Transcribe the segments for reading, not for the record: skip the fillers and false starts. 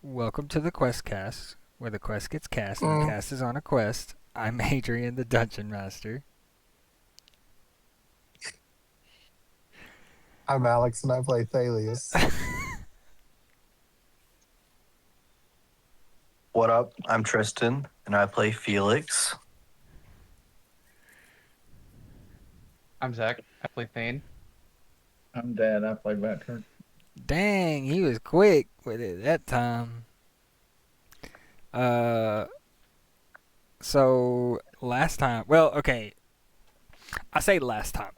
Welcome to the Quest Cast, where the quest gets cast and the Mm. cast is on a quest. I'm Adrian, the Dungeon Master. I'm Alex and I play Theillius. What up? I'm Tristan, and I play Felix. I'm Zach. I play Thane. I'm Dan. I play veteran. Dang, he was quick with it that time. Uh, so last time, well, okay, I say last time.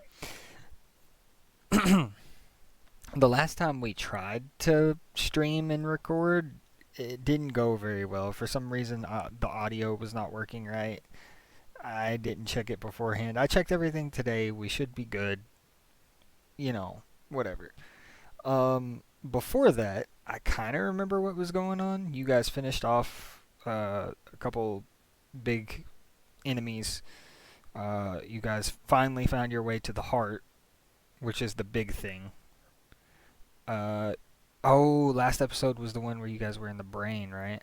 The last time we tried to stream and record, it didn't go very well. For some reason, the audio was not working right. I didn't check it beforehand. I checked everything today. We should be good. You know, whatever. Before that, I kind of remember what was going on. You guys finished off a couple big enemies. You guys finally found your way to the heart, which is the big thing. Uh, oh, last episode was the one where you guys were in the brain, right?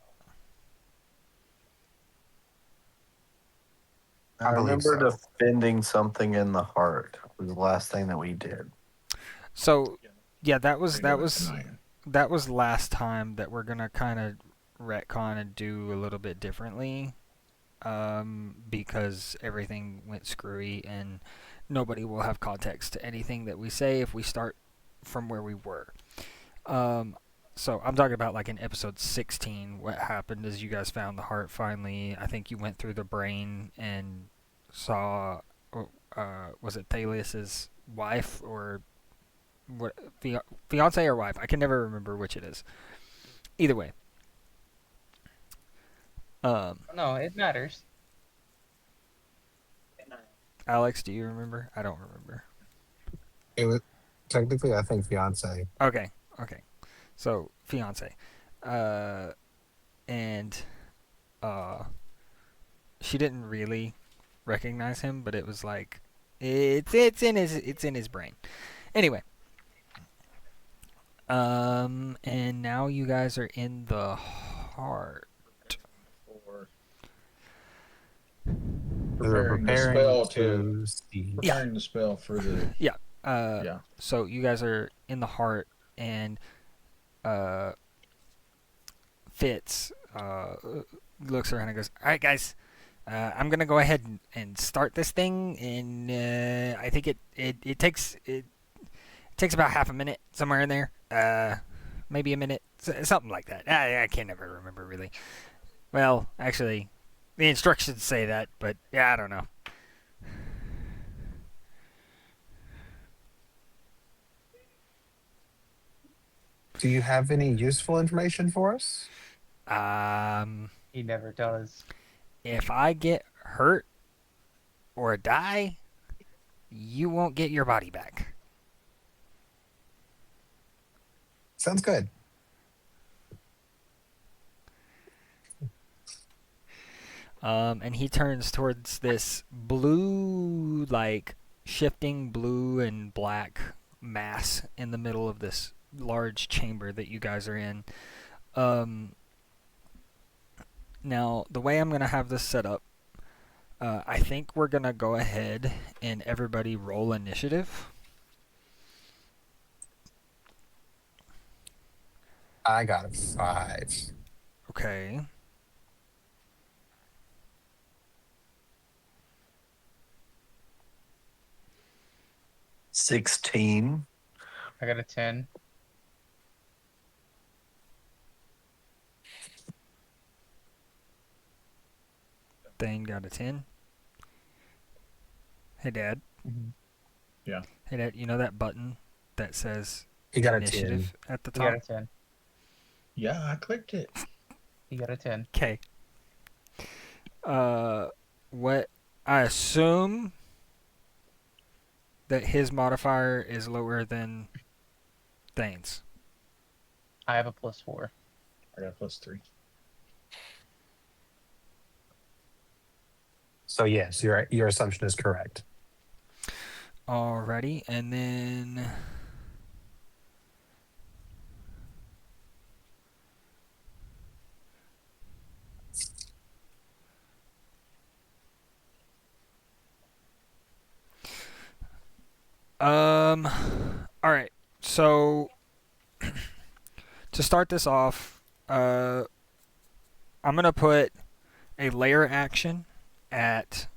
I I believe remember so. defending something in the heart. Was the last thing that we did. So, yeah, that We're was doing it tonight. that was last time that we're gonna kind of retcon and do a little bit differently, because everything went screwy and nobody will have context to anything that we say if we start from where we were. So I'm talking about like in episode 16, what happened is you guys found the heart finally. I think you went through the brain and saw, was it Theillius's wife or what, fiance or wife? I can never remember which it is. Either way. No, it matters. Alex, do you remember? I don't remember. It was technically, I think, fiance. Okay. So fiance, and she didn't really recognize him, but it was like it's in his brain. Anyway, and now you guys are in the heart. For We're preparing the preparing spell to see. preparing the spell for the yeah. So you guys are in the heart, and Fitz looks around and goes, "All right, guys, I'm gonna go ahead and start this thing, and I think it takes about half a minute somewhere in there, maybe a minute, something like that. I can't ever remember really. Well, actually, the instructions say that, but yeah, I don't know. Do you have any useful information for us? He never does. If I get hurt or die, you won't get your body back." Sounds good. And he turns towards this blue, like shifting blue and black mass in the middle of this large chamber that you guys are in. Now, the way I'm going to have this set up, I think we're going to go ahead and everybody roll initiative. I got a 5. Okay. $16. I got a 10. Thane got a 10. Hey, Dad. Yeah. Hey, Dad, you know that button that says He got a 10. initiative at the He got top? a 10. Yeah, I clicked it. He got a 10. Okay. What I assume that his modifier is lower than Thane's. I have a +4. I got +3. So yes, your assumption is correct. Alrighty, and then All right. So to start this off, I'm gonna put a layer action at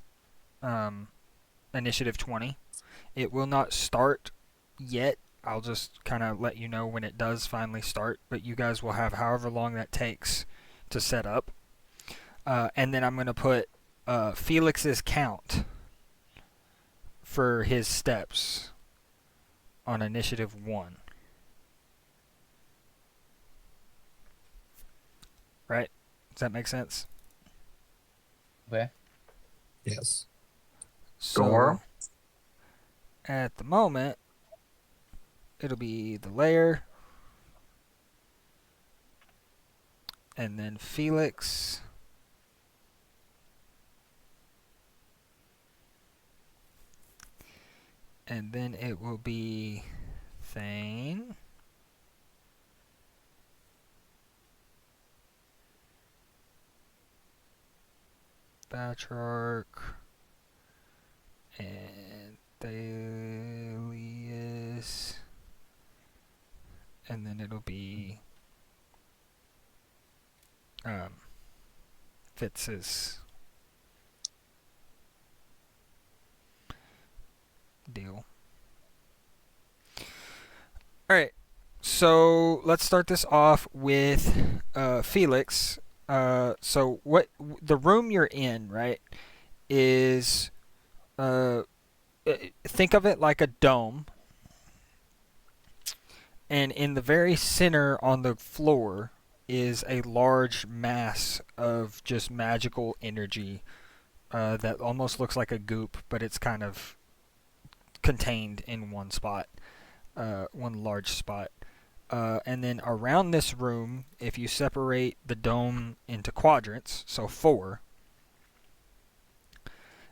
initiative 20. It will not start yet. I'll just kind of let you know when it does finally start, but you guys will have however long that takes to set up. And then I'm going to put Felix's count for his steps on initiative 1. Right? Does that make sense? Okay. Yes. So, Sure. at the moment, it'll be the layer, and then Felix, and then it will be Thane, Batrarch, and Theillius, and then it'll be Fitz's deal. Alright, so let's start this off with Felix. So what the room you're in, right, is think of it like a dome, and in the very center on the floor is a large mass of just magical energy that almost looks like a goop, but it's kind of contained in one spot, one large spot. And then around this room, if you separate the dome into quadrants, so 4,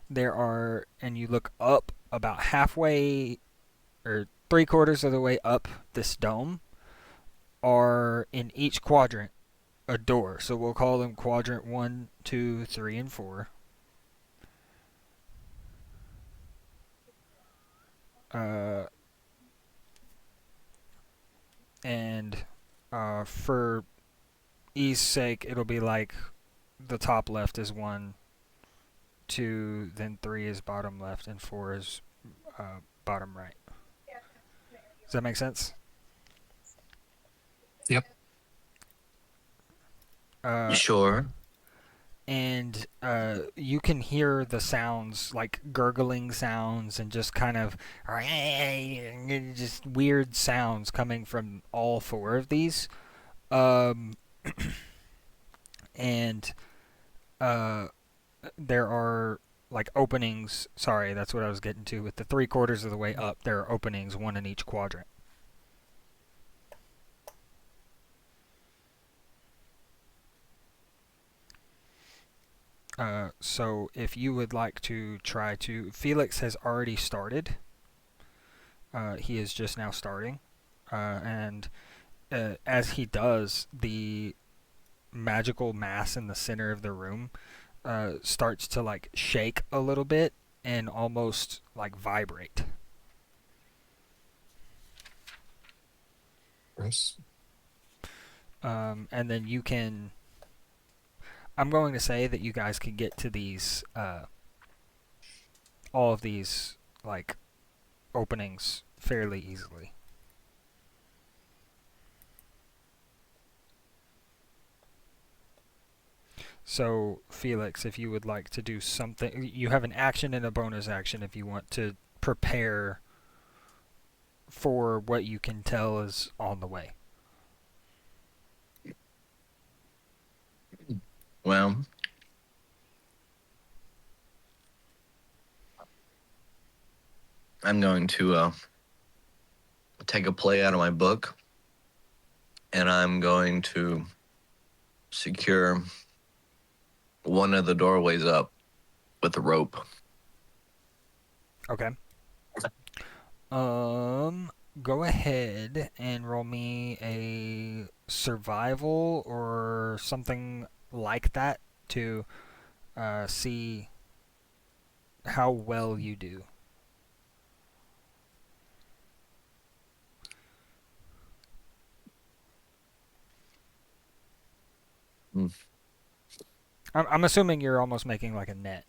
there are, and you look up about halfway or 3/4 of the way up this dome, are in each quadrant a door. So we'll call them quadrant 1, 2, 3, and 4. And for ease sake, it'll be like the top left is 1, 2, then 3 is bottom left, and 4 is bottom right. Does that make sense? Yep. Sure. And you can hear the sounds, like gurgling sounds and just kind of just weird sounds coming from all 4 of these. And there are like openings. Sorry, that's what I was getting to. With the 3/4 of the way up, there are openings, 1 in each quadrant. So if you would like to try to... Felix has already started. He is just now starting. And as he does, the magical mass in the center of the room starts to like shake a little bit and almost like vibrate. Chris. And then you can... I'm going to say that you guys can get to these, all of these, like, openings fairly easily. So, Felix, if you would like to do something, you have an action and a bonus action if you want to prepare for what you can tell is on the way. Well, I'm going to take a play out of my book, and I'm going to secure one of the doorways up with a rope. Okay. Go ahead and roll me a survival or something like that to see how well you do. I'm assuming you're almost making like a net.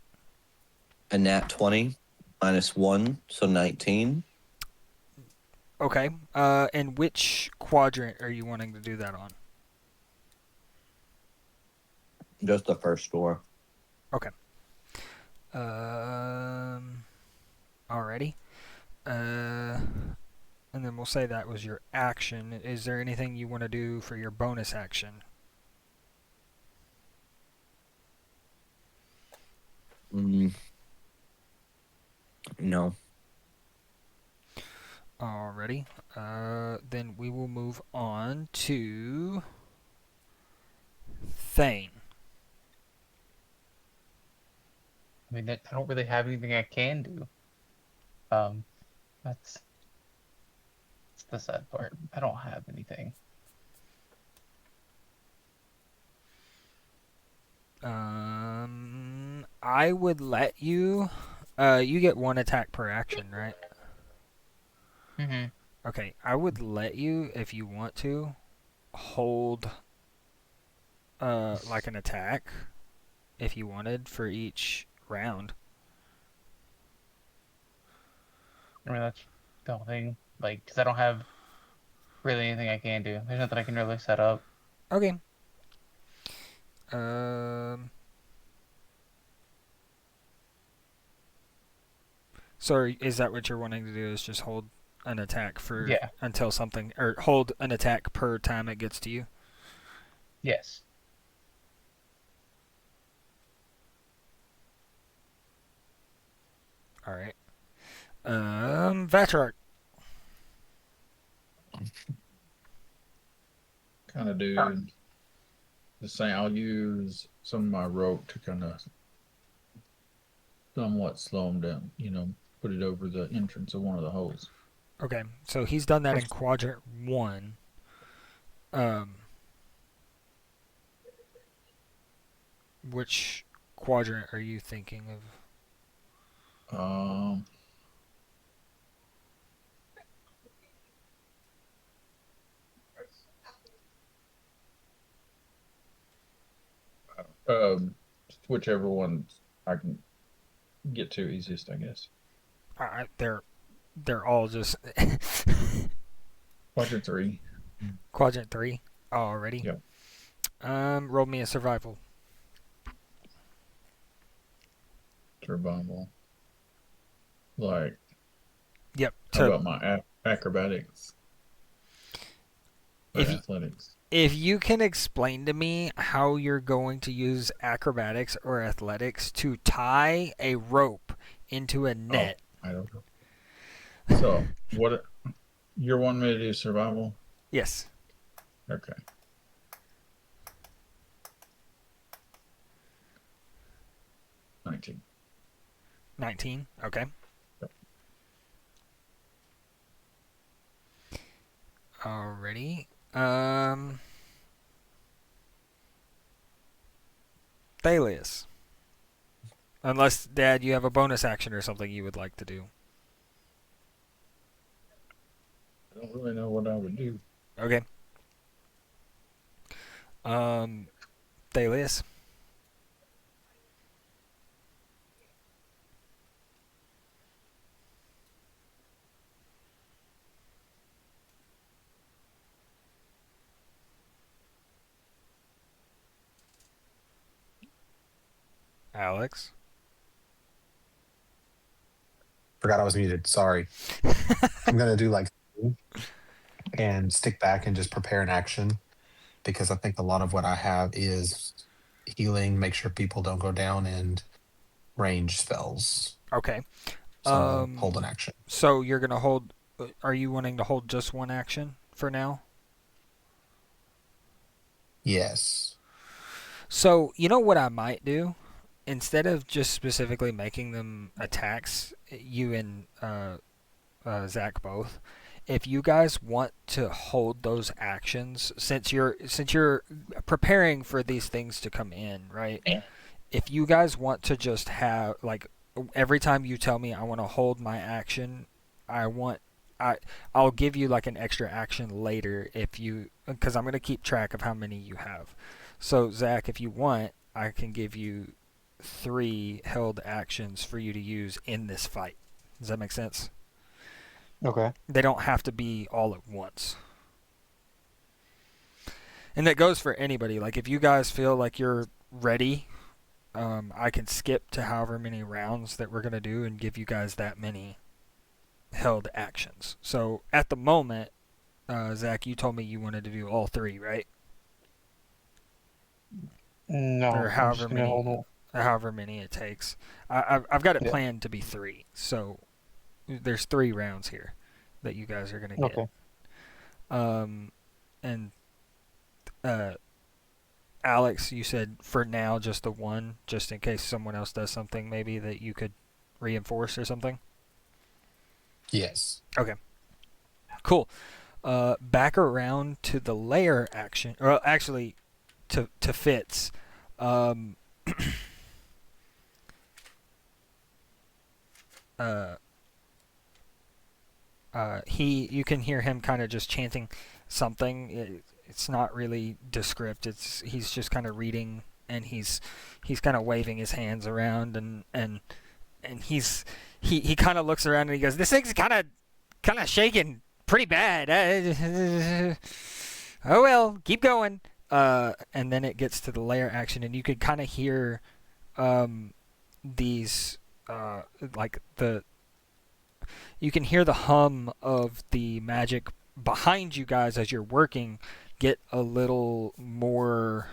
A nat 20 minus 1, so 19. Okay. And which quadrant are you wanting to do that on? Just the first floor. Okay. Alrighty. And then we'll say that was your action. Is there anything you want to do for your bonus action? No. Alrighty. Then we will move on to Thane. I mean, I don't really have anything I can do. That's the sad part. I don't have anything. I would let you. You get 1 attack per action, right? Mm-hmm. Okay, I would let you, if you want to, hold like an attack, if you wanted, for each round. I mean, that's the whole thing. Like, because I don't have really anything I can do. There's nothing I can really set up. Okay. So is that what you're wanting to do? Is just hold an attack for until something, or hold an attack per time it gets to you? Yes. All right. Vatrark. Kind of do the same. I'll use some of my rope to kind of somewhat slow him down. Put it over the entrance of one of the holes. Okay, so he's done that in quadrant 1. Which quadrant are you thinking of? Whichever one I can get to easiest, I guess. They're all just Quadrant 3. Quadrant 3 already. Yep. Roll me a survival. Survival. Like. Yep. How about my acrobatics? Athletics. If you can explain to me how you're going to use acrobatics or athletics to tie a rope into a net. I don't know. So, what you're wanting me to do survival? Yes. Okay. $19. 19, okay. Yep. Alrighty. Theillius. Unless, Dad, you have a bonus action or something you would like to do. I don't really know what I would do. Okay. Theillius. Alex. Forgot I was muted. Sorry. I'm going to do like and stick back and just prepare an action because I think a lot of what I have is healing, make sure people don't go down, and range spells. Okay. So hold an action. So you're going to hold... Are you wanting to hold just one action for now? Yes. So, you know what I might do? Instead of just specifically making them attacks, you and Zach both, if you guys want to hold those actions, since you're preparing for these things to come in, right? Yeah. If you guys want to just have, like, every time you tell me I want to hold my action, I'll give you like an extra action later if you, because I'm going to keep track of how many you have. So Zach, if you want, I can give you 3 held actions for you to use in this fight. Does that make sense? Okay. They don't have to be all at once. And that goes for anybody. Like, if you guys feel like you're ready, I can skip to however many rounds that we're going to do and give you guys that many held actions. So, at the moment, Zach, you told me you wanted to do all 3, right? No, Or I'm just gonna hold on. however many it takes. I've got it Yeah. planned to be 3. So, there's 3 rounds here that you guys are going to get. Okay. And Alex, you said for now just the 1, just in case someone else does something maybe that you could reinforce or something. Yes. Okay. Cool. Back around to the layer action, or actually to Fitz. You can hear him kind of just chanting something. It's not really descript. He's just kind of reading, and he's kind of waving his hands around, and he kind of looks around and he goes, "This thing's kind of shaking pretty bad. Oh well, keep going." And then it gets to the layer action, and you could kind of hear these like you can hear the hum of the magic behind you guys as you're working get a little more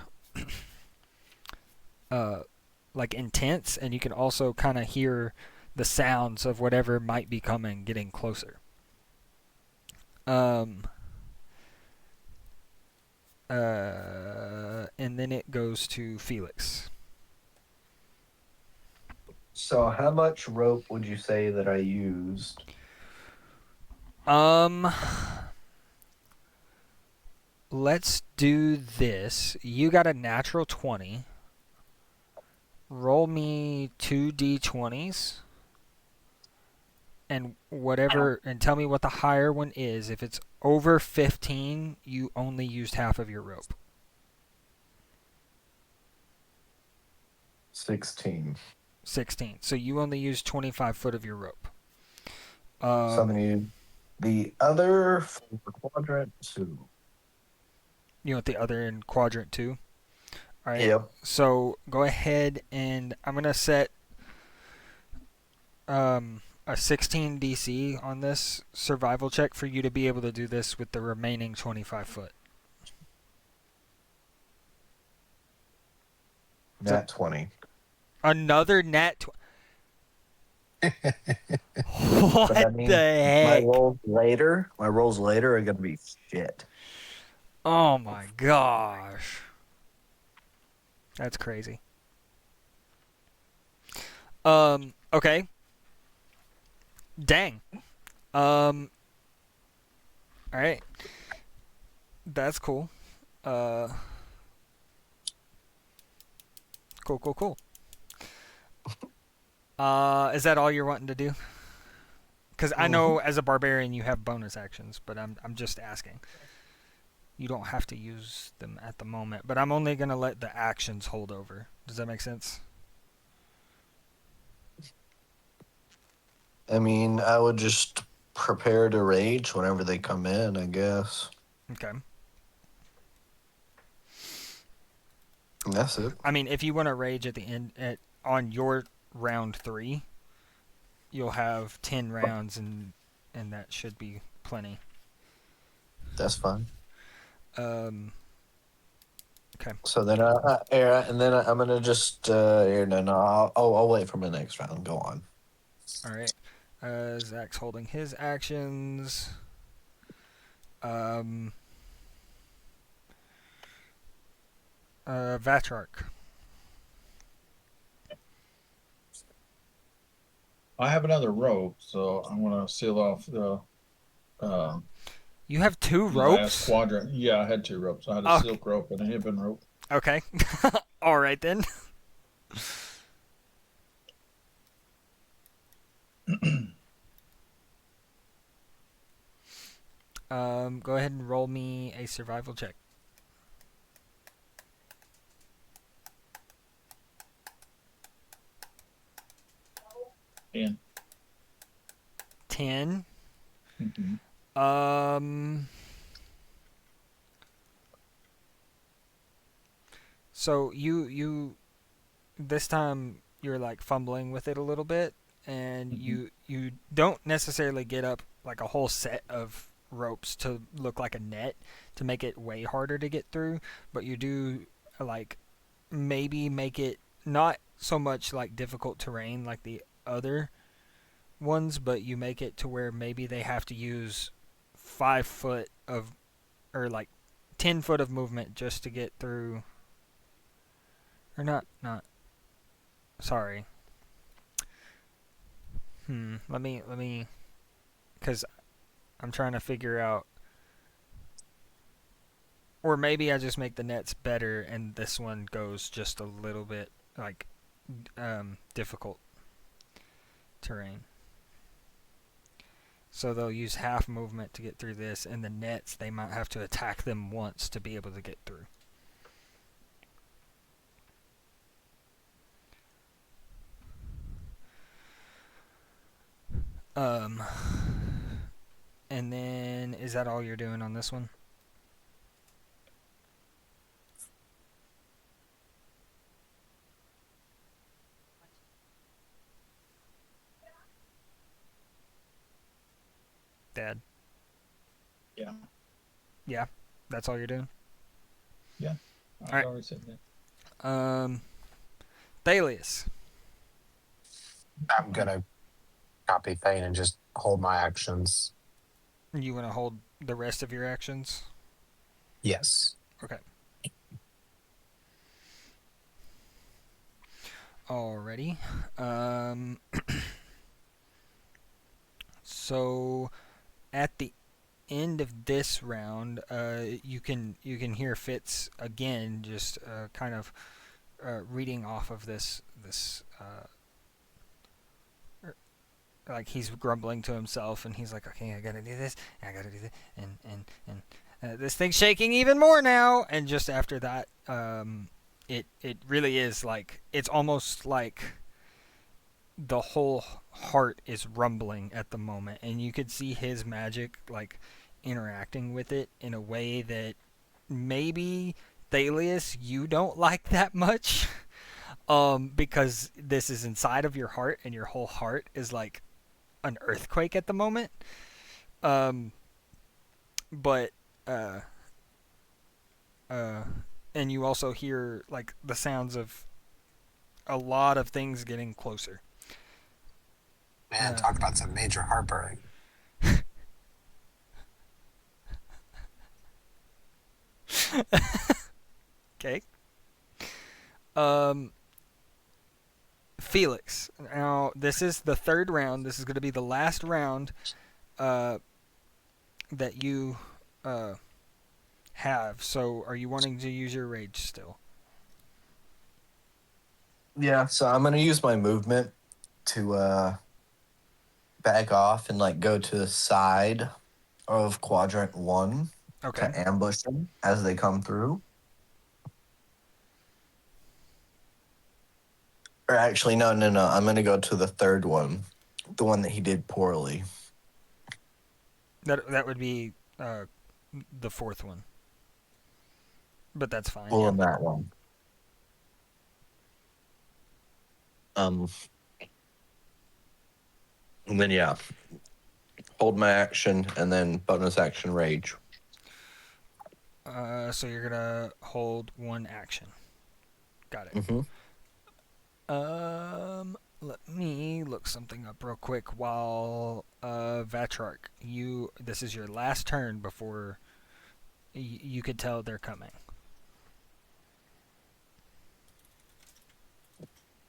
like intense, and you can also kind of hear the sounds of whatever might be coming getting closer. And then it goes to Felix. So, how much rope would you say that I used? Let's do this. You got a natural 20. Roll me 2d20s. And whatever, and tell me what the higher one is. If it's over 15, you only used half of your rope. 16. 16. So you only used 25 foot of your rope. So I'm going to use the other for quadrant 2. You want the other in quadrant 2? All right. Yep. So go ahead, and I'm going to set a 16 DC on this survival check for you to be able to do this with the remaining 25 foot. Nat 20. Another nat. What But that means the My heck? rolls later are going to be shit. Oh my gosh. That's crazy. Okay. Dang. All right. That's cool. Cool. Is that all you're wanting to do? Because I know as a barbarian you have bonus actions, but I'm just asking. You don't have to use them at the moment, but I'm only gonna let the actions hold over. Does that make sense? I mean, I would just prepare to rage whenever they come in, I guess. Okay. And that's it. I mean, if you want to rage at the end on your round 3, you'll have 10 rounds, and that should be plenty. That's fine. Okay. So then, I'm gonna just I'll wait for my next round. Go on. All right. Zach's holding his actions. Vatrark. I have another rope, so I'm gonna seal off the You have 2 last ropes? quadrant. Yeah, I had 2 ropes. I had a Okay. silk rope and a hibben rope. Okay. All right then. Go ahead and roll me a survival check. 10. 10. Mm-hmm. So you this time you're like fumbling with it a little bit, and Mm-hmm. you don't necessarily get up like a whole set of ropes to look like a net to make it way harder to get through, but you do like maybe make it not so much like difficult terrain like the other ones, but you make it to where maybe they have to use 5 foot of or like 10 foot of movement just to get through. Or not. Sorry. Let me, because I'm trying to figure out, or maybe I just make the nets better, and this one goes just a little bit like difficult terrain. So they'll use half movement to get through this, and the nets they might have to attack them once to be able to get through. Um, and then is that all you're doing on this one? Dad? Yeah. Yeah, that's all you're doing. I Alright. already said that. Theillius. I'm gonna copy Thane and just hold my actions. You want to hold the rest of your actions? Yes. Okay. Alrighty. So at the end of this round, you can hear Fitz again, just kind of reading off of this like he's grumbling to himself, and he's like, okay, I gotta do this, and I gotta do this, and this thing's shaking even more now. And just after that, it really is like it's almost like the whole heart is rumbling at the moment, and you could see his magic like interacting with it in a way that maybe Thalius you don't like that much. Because this is inside of your heart, and your whole heart is like an earthquake at the moment. Um, but uh, uh, and you also hear like the sounds of a lot of things getting closer. Man, talk about some major heartburn. Okay. Um, Felix. Now this is the third round. This is going to be the last round that you have. So, are you wanting to use your rage still? Yeah, so I'm gonna use my movement to back off and like go to the side of quadrant 1 Okay. to ambush them as they come through. Or actually, no. I'm gonna go to the third one, the one that he did poorly. That would be the fourth one. But that's fine. Well, Yeah. in that one. Um, and then yeah, hold my action and then bonus action rage. So you're gonna hold one action. Got it. Mm-hmm. Let me look something up real quick while Vatrark, this is your last turn before you could tell they're coming.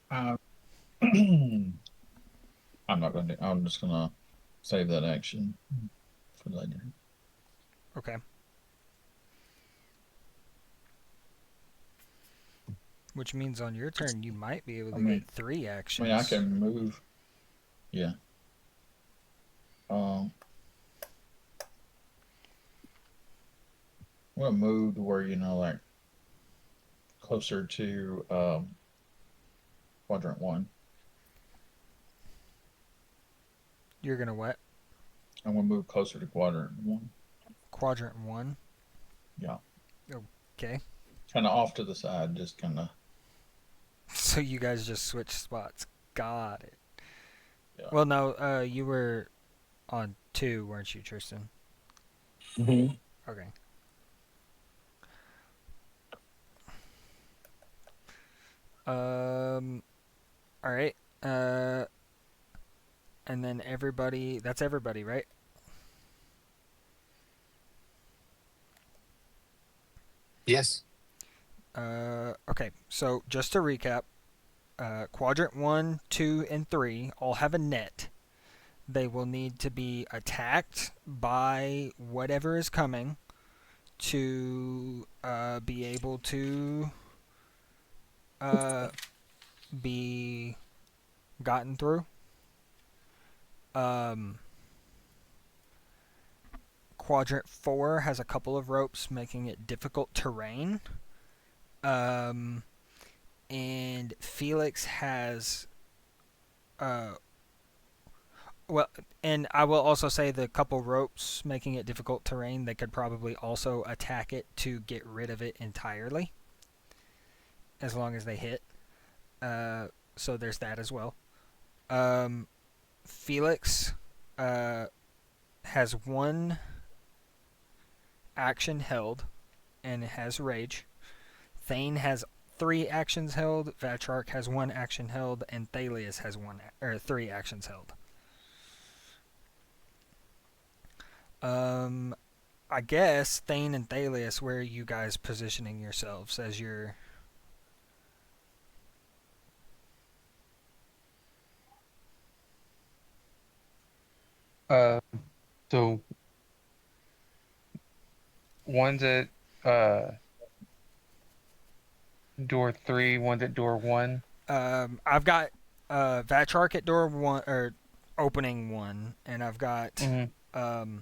I'm not going to. I'm just going to save that action for later. Okay. Which means on your turn you might be able to get 3 actions. I can move. Yeah. I'm gonna move to where like closer to quadrant 1. You're gonna what? I'm gonna move closer to quadrant 1. Quadrant 1. Yeah. Okay. Kind of off to the side, just kind of. So you guys just switched spots. Got it. Yeah. Well, no, you were on 2, weren't you, Tristan? Mm-hmm. Okay. All right. And then everybody. That's everybody, right? Yes. Okay. So just to recap, quadrant 1, 2, and 3 all have a net. They will need to be attacked by whatever is coming to be able to be gotten through. Quadrant 4 has a couple of ropes, making it difficult terrain. And Felix has well, and I will also say the couple ropes making it difficult terrain, they could probably also attack it to get rid of it entirely, as long as they hit. So there's that as well. Felix has 1 action held and it has rage. Thane has 3 actions held. Vatrarch has 1 action held, and Theillius has 3 actions held. I guess Thane and Theillius, where are you guys positioning yourselves as your? So one's at door 3, one's at door 1. I've got Vatrarch at door 1 or opening 1, and I've got Mm-hmm.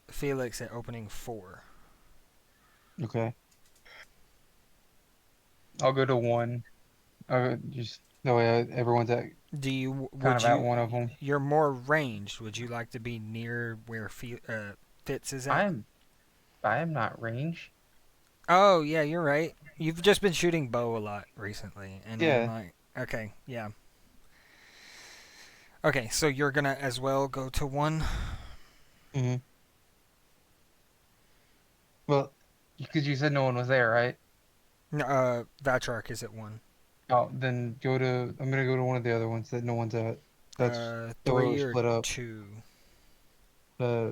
Felix at opening 4. Okay. I'll go to 1. Just that way everyone's at Do you kind would of at you? one of them. You're more ranged. Would you like to be near where Fitz is at? I am not range. Oh yeah, you're right. You've just been shooting bow a lot recently, and I'm Yeah. like, okay, yeah. Okay, so you're gonna as well go to 1. Mm-hmm. Well, because you said no one was there, right? Vatrarch is at 1. Oh, then I'm gonna go to one of the other ones that no one's at. That's so we're 3 or split up. 2. Uh,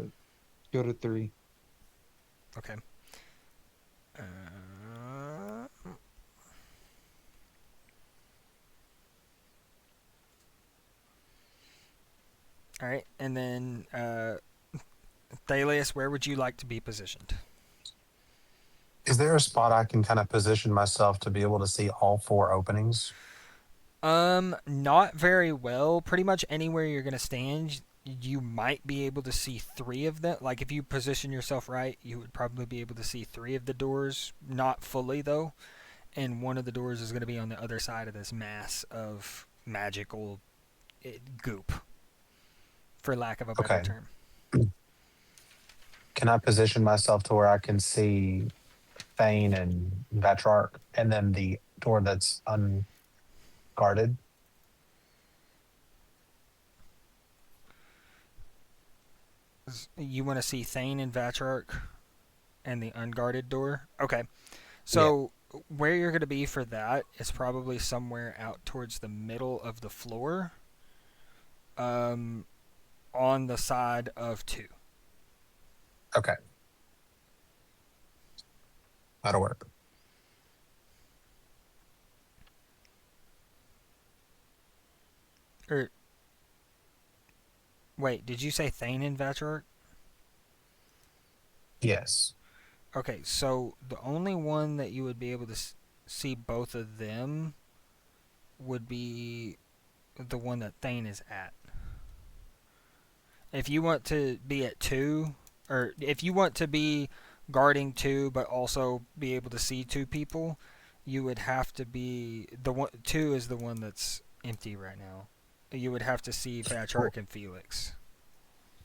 go to 3. Okay. All right, and then Thalius, where would you like to be positioned? Is there a spot I can kind of position myself to be able to see all 4 openings? Not very well. Pretty much anywhere you're gonna stand, you might be able to see 3 of them. Like if you position yourself right, you would probably be able to see 3 of the doors. Not fully though, and one of the doors is gonna be on the other side of this mass of magical goop, for lack of a better Okay. term. Can I position myself to where I can see Thane and Vatrarch, and then the door that's unguarded? You want to see Thane and Vatrarch and the unguarded door? Okay. So where you're going to be for that is probably somewhere out towards the middle of the floor, on the side of 2. Okay. That'll work. Or wait, did you say Thane and Vatrarch? Yes. Okay, so the only one that you would be able to see both of them would be the one that Thane is at. If you want to be at 2, or if you want to be guarding 2 but also be able to see 2 people, you would have to be the one. 2 is the one that's empty right now. you would have to see Well, Vatrark and Felix.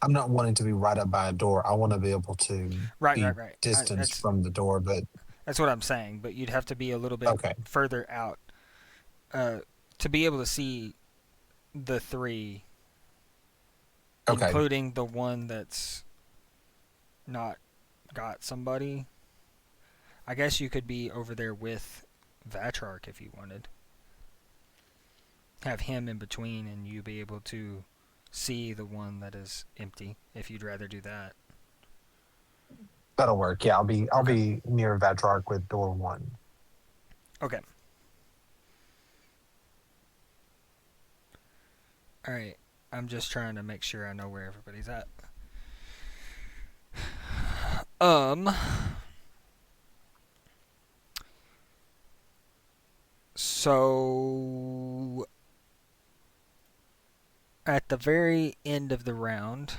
I'm not wanting to be right up by a door. I want to be able to Right, be right, right. distanced from the door, but That's what I'm saying. But you'd have to be a little bit okay. further out uh, to be able to see the three, Okay. including the one that's not got somebody. I guess you could be over there with Vatrark if you wanted. Have him in between, and you be able to see the one that is empty. If you'd rather do that. That'll work. Yeah, I'll Okay. be near Vatrark with door one. Okay. All right. I'm just trying to make sure I know where everybody's at. Um. So at the very end of the round,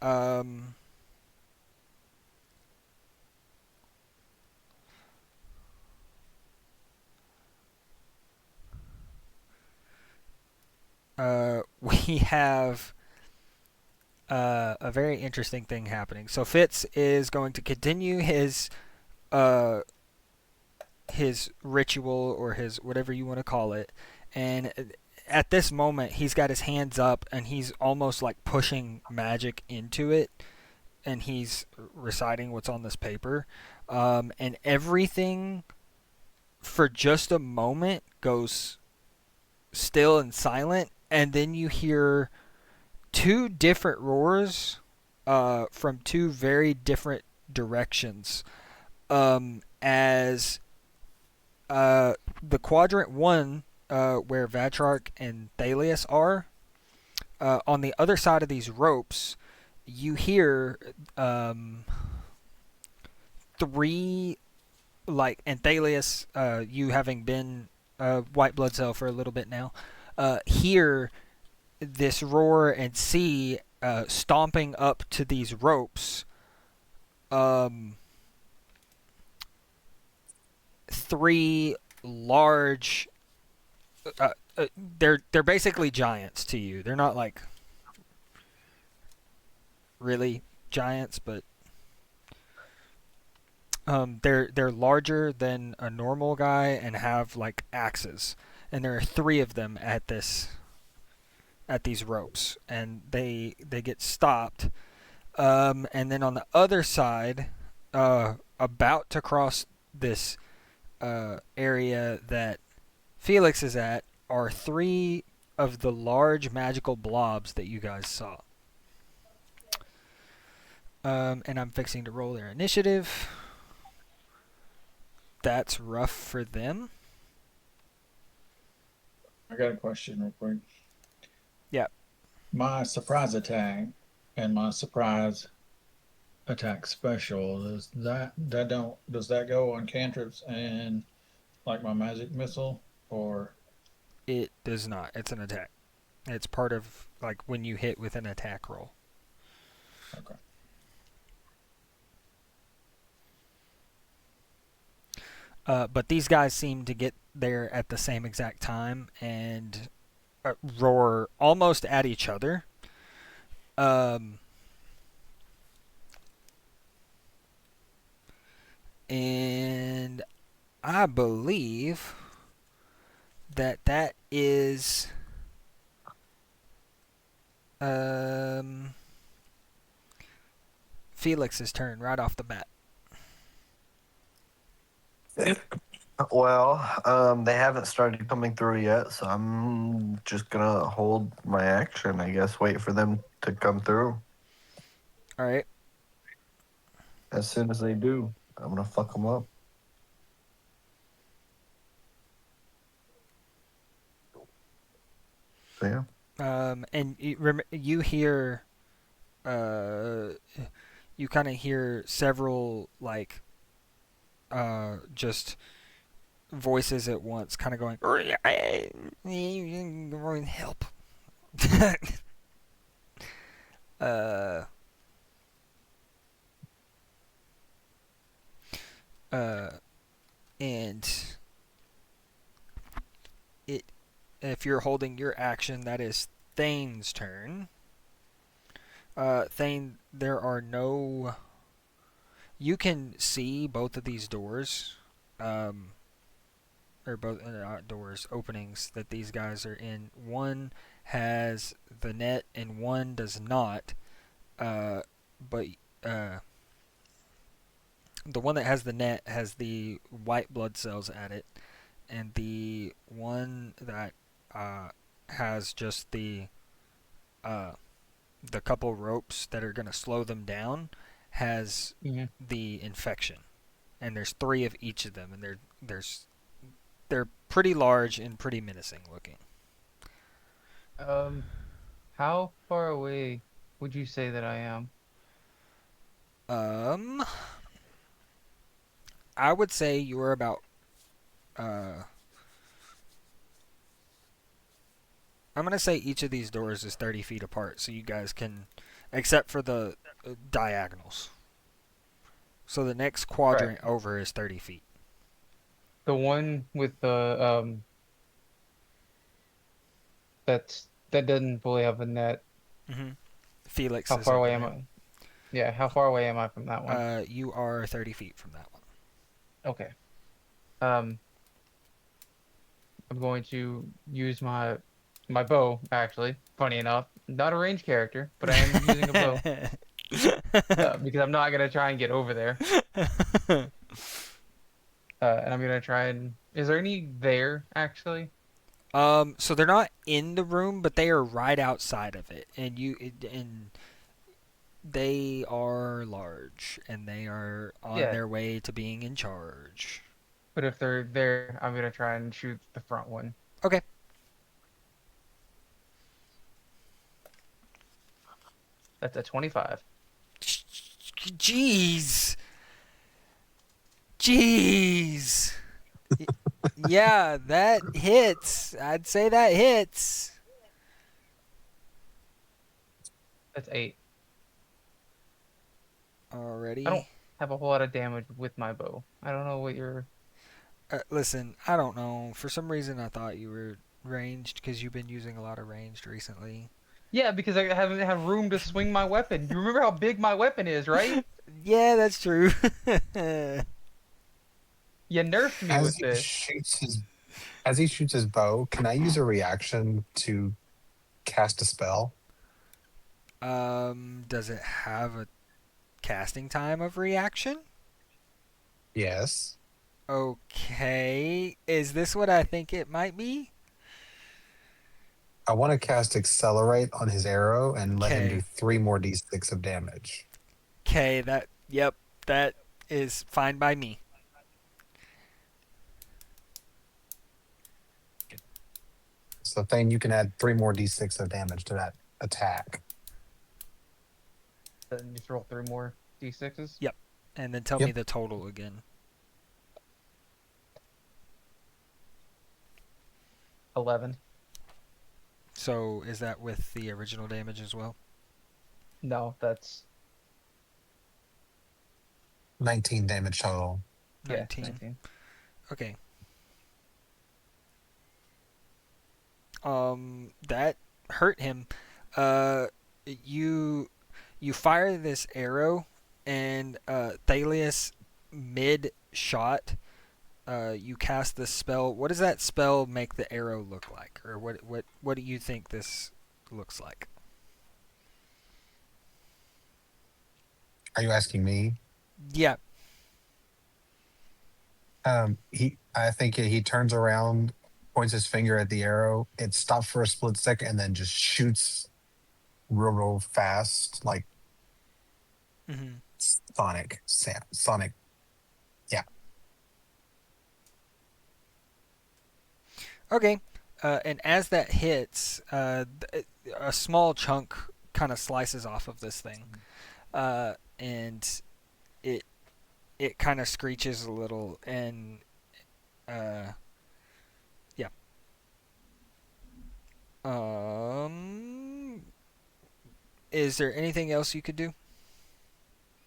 um, we have a very interesting thing happening. So Fitz is going to continue uh, his ritual or his whatever you want to call it, and at this moment he's got his hands up and he's almost like pushing magic into it, and he's reciting what's on this paper, and everything for just a moment goes still and silent, and then you hear two different roars from two very different directions, as the quadrant one, where Vatrark and Theillius are, on the other side of these ropes, you hear three, like, and Theillius, you having been a white blood cell for a little bit now, hear this roar and see stomping up to these ropes. Three large. They're basically giants to you. They're not like really giants, but they're larger than a normal guy and have like axes. And there are three of them at these ropes, and they get stopped. And then on the other side, about to cross this area that Felix is at, are three of the large magical blobs that you guys saw. And I'm fixing to roll their initiative. That's rough for them. I got a question real quick. Yeah. My surprise attack and my surprise attack special, does that go on cantrips and like my magic missile, or It does not. It's an attack. It's part of like when you hit with an attack roll. okay? But these guys seem to get there at the same exact time and roar almost at each other. And I believe that is Felix's turn right off the bat. Well, they haven't started coming through yet, so I'm just gonna hold my action, I guess, wait for them to come through. All right. As soon as they do, I'm gonna fuck them up. So, yeah. And you hear, you kind of hear several like, just voices at once, kind of going, help. uh, and it if you're holding your action, that is Thane's turn. Thane, there are no. You can see both of these doors, or both doors, openings that these guys are in. One has the net and one does not. But the one that has the net has the white blood cells at it, and the one that has just the couple ropes that are gonna slow them down has Mhm. the infection. And there's 3 of each of them, and they're pretty large and pretty menacing looking. How far away would you say that I am? Um, I would say you're about uh I'm gonna say each of these doors is 30 feet apart, so you guys can, except for the diagonals. So the next Right. quadrant over is 30 feet. The one with the that doesn't fully have a net. Mm-hmm. Felix How is far over away am there. I? Yeah, how far away am I from that one? You are 30 feet from that one. Okay. Um, I'm going to use my bow, actually. Funny enough, not a ranged character, but I am using a bow because I'm not gonna try and get over there. And I'm gonna try and. Is there any there actually? So they're not in the room, but they are right outside of it, and they are large, and they are on Yeah, their way to being in charge. but if they're there, I'm gonna try and shoot the front one. Okay. That's a 25. Jeez. Jeez. Yeah, that hits. I'd say that hits. That's 8. I don't Already. have a whole lot of damage with my bow. I don't know what you're. Listen, I don't know. For some reason, I thought you were ranged because you've been using a lot of ranged recently. Yeah, because I haven't had room to swing my weapon. You remember how big my weapon is, right? Yeah, that's true. You nerfed me As with he this. shoots his as he shoots his bow, can I use a reaction to cast a spell? Does it have a casting time of reaction? Yes. Okay. Is this what I think it might be? I want to cast Accelerate on his arrow and let him do Okay. 3 more d6 of damage. Okay, yep, that is fine by me. So Thane, you can add 3 more d6 of damage to that attack. Then just roll 3 more d6s. Yep. And then tell me Yep. the total again. 11. So is that with the original damage as well? No, that's 19 damage total. yeah, 19. 19. Okay. That hurt him. Uh, you fire this arrow, and Theillius, mid shot, you cast this spell. What does that spell make the arrow look like, or what do you think this looks like? Are you asking me? Yeah. I think he turns around, points his finger at the arrow. It stops for a split second and then just shoots real fast, like Hmm. Sonic. Yeah. Okay. And as that hits, a small chunk kind of slices off of this thing, and it it kind of screeches a little, and yeah. Is there anything else you could do?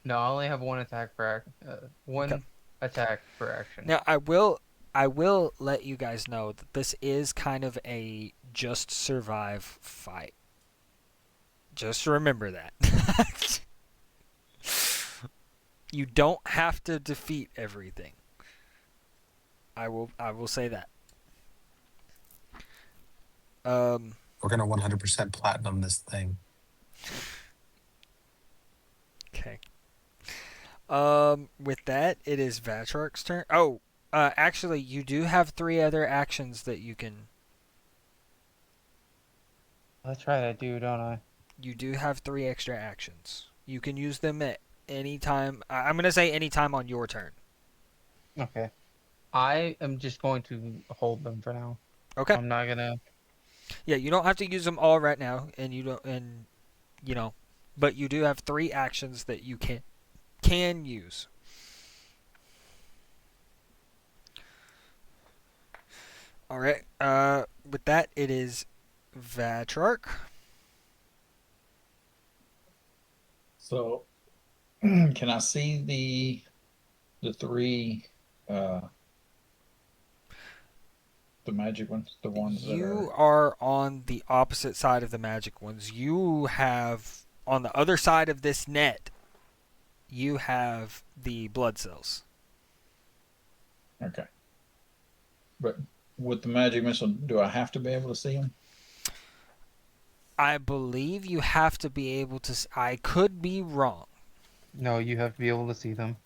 No, I only have one attack per Okay. one attack per action. Now I will I will let you guys know that this is kind of a just survive fight. Just remember that. You don't have to defeat everything. I will say that. Um We're gonna 100% platinum this thing. okay. With that, it is Vatrark's turn. Oh, actually, you do have three other actions that you can. That's right, I do, don't I? You do have three extra actions. You can use them at any time. I'm gonna say any time on your turn. Okay. I am just going to hold them for now. Okay. I'm not gonna. Yeah, you don't have to use them all right now, and you don't, and you know, but you do have three actions that you can use. All right. With that, it is Vatrark. So, can I see the three uh the magic ones, the ones that You are are on the opposite side of the magic ones. You have on the other side of this net. You have the blood cells. okay? But with the magic missile, do I have to be able to see them? I believe you have to be able to. I could be wrong. No, you have to be able to see them.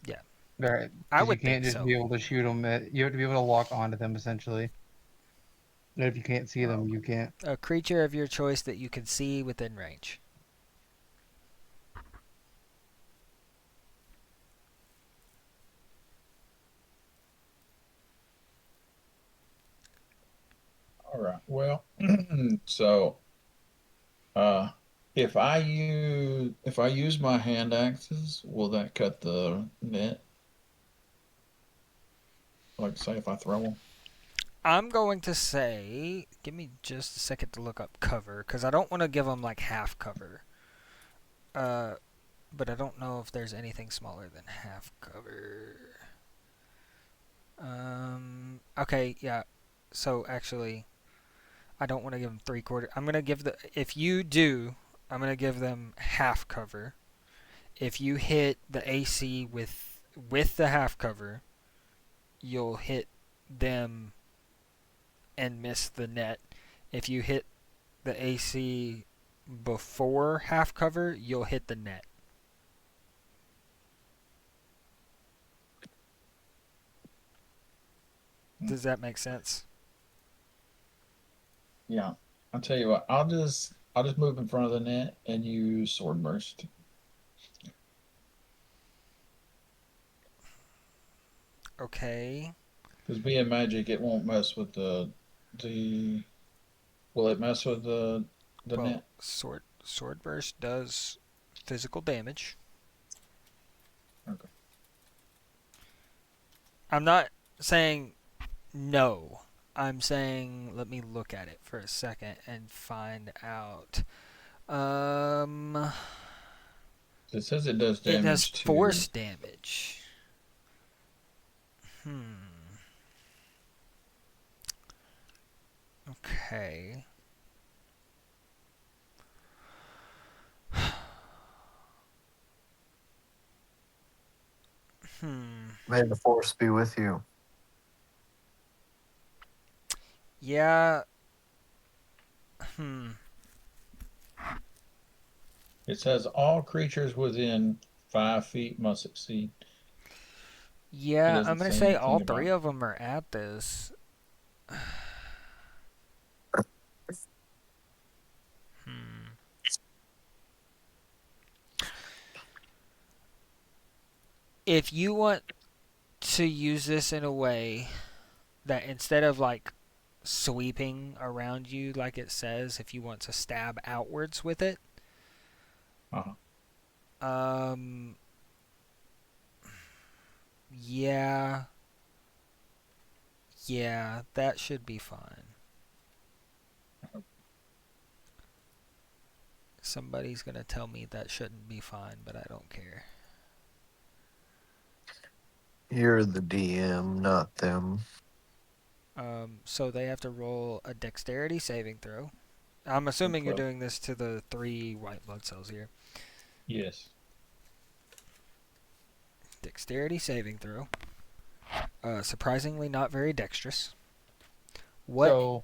Yeah, Right. I Because you would can't think just so. be able to shoot them. You have to be able to lock onto them, essentially. And if you can't see Oh, them, you can't. A creature of your choice that you can see within range. all right. Well, so uh, if I use my hand axes, will that cut the net? Like say if I throw them. I'm going to say, give me just a second to look up cover, because I don't want to give them like half cover. Uh, but I don't know if there's anything smaller than half cover. Okay, yeah. So actually, I don't want to give them 3/4. I'm gonna give the. If you do, I'm gonna give them half cover. If you hit the AC with the half cover, you'll hit them and miss the net. If you hit the AC before half cover, you'll hit the net. Does that make sense? Yeah. I'll tell you what. I'll just move in front of the net and use sword burst. Okay. Because being magic, it won't mess with the. Will it mess with the Well, net? sword burst does physical damage. Okay. I'm not saying no. I'm saying let me look at it for a second and find out. Um, It says it does it does damage to. force damage. Hmm. Okay. Hmm. May the force be with you. Yeah. Hmm. It says all creatures within 5 feet must succeed. It Yeah, I'm doesn't gonna say say all anything three about. of them are at this. Hmm. If you want to use this in a way that instead of like sweeping around you like it says, if you want to stab outwards with it, Uh-huh. um, yeah, yeah, that should be fine. Somebody's gonna tell me that shouldn't be fine, but I don't care. You're the DM, not them. So they have to roll a dexterity saving throw. I'm assuming you're 12. doing this to the 3 white blood cells here. Yes. Dexterity saving throw. Surprisingly not very dexterous. What? So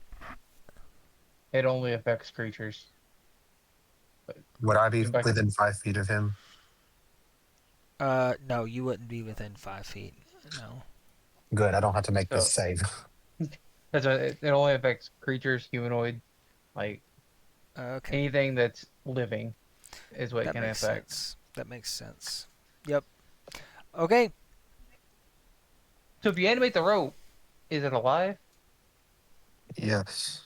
it only affects creatures. Would I be Back- within 5 feet of him? No, you wouldn't be within 5 feet. No. Good. I don't have to make this So save. that's it only affects creatures, humanoid, like Okay. anything that's living is what it That can makes affect. sense. That makes sense. Yep. Okay. So if you animate the rope, is it alive? Yes.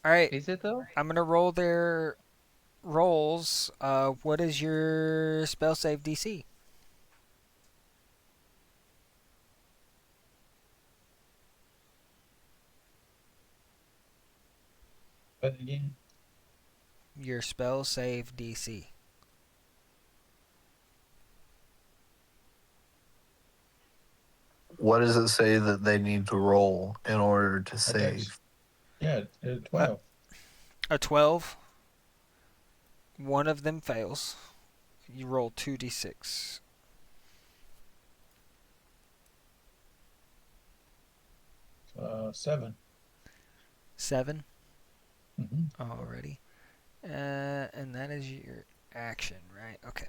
All right. Is it though? I'm gonna roll their rolls. What is your spell save DC? But again, Your spell save DC. What does it say that they need to roll in order to attacks. save? Yeah, 12. A 12. One of them fails. You roll 2d6. 7. 7 Mm-hmm. already. And that is your action, right? Okay.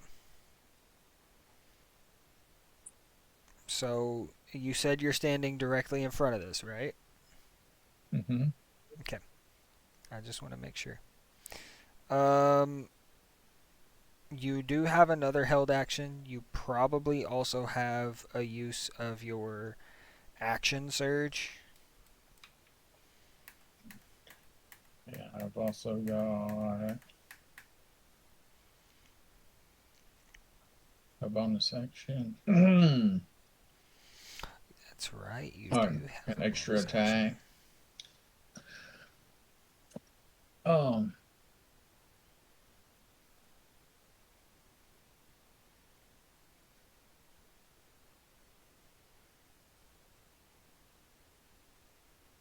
So you said you're standing directly in front of this, right? Mm-hmm. I just want to make sure. You do have another held action. You probably also have a use of your action surge. Yeah, I've also got a bonus action. That's right. You Oh, do have an a extra bonus action. attack. Um,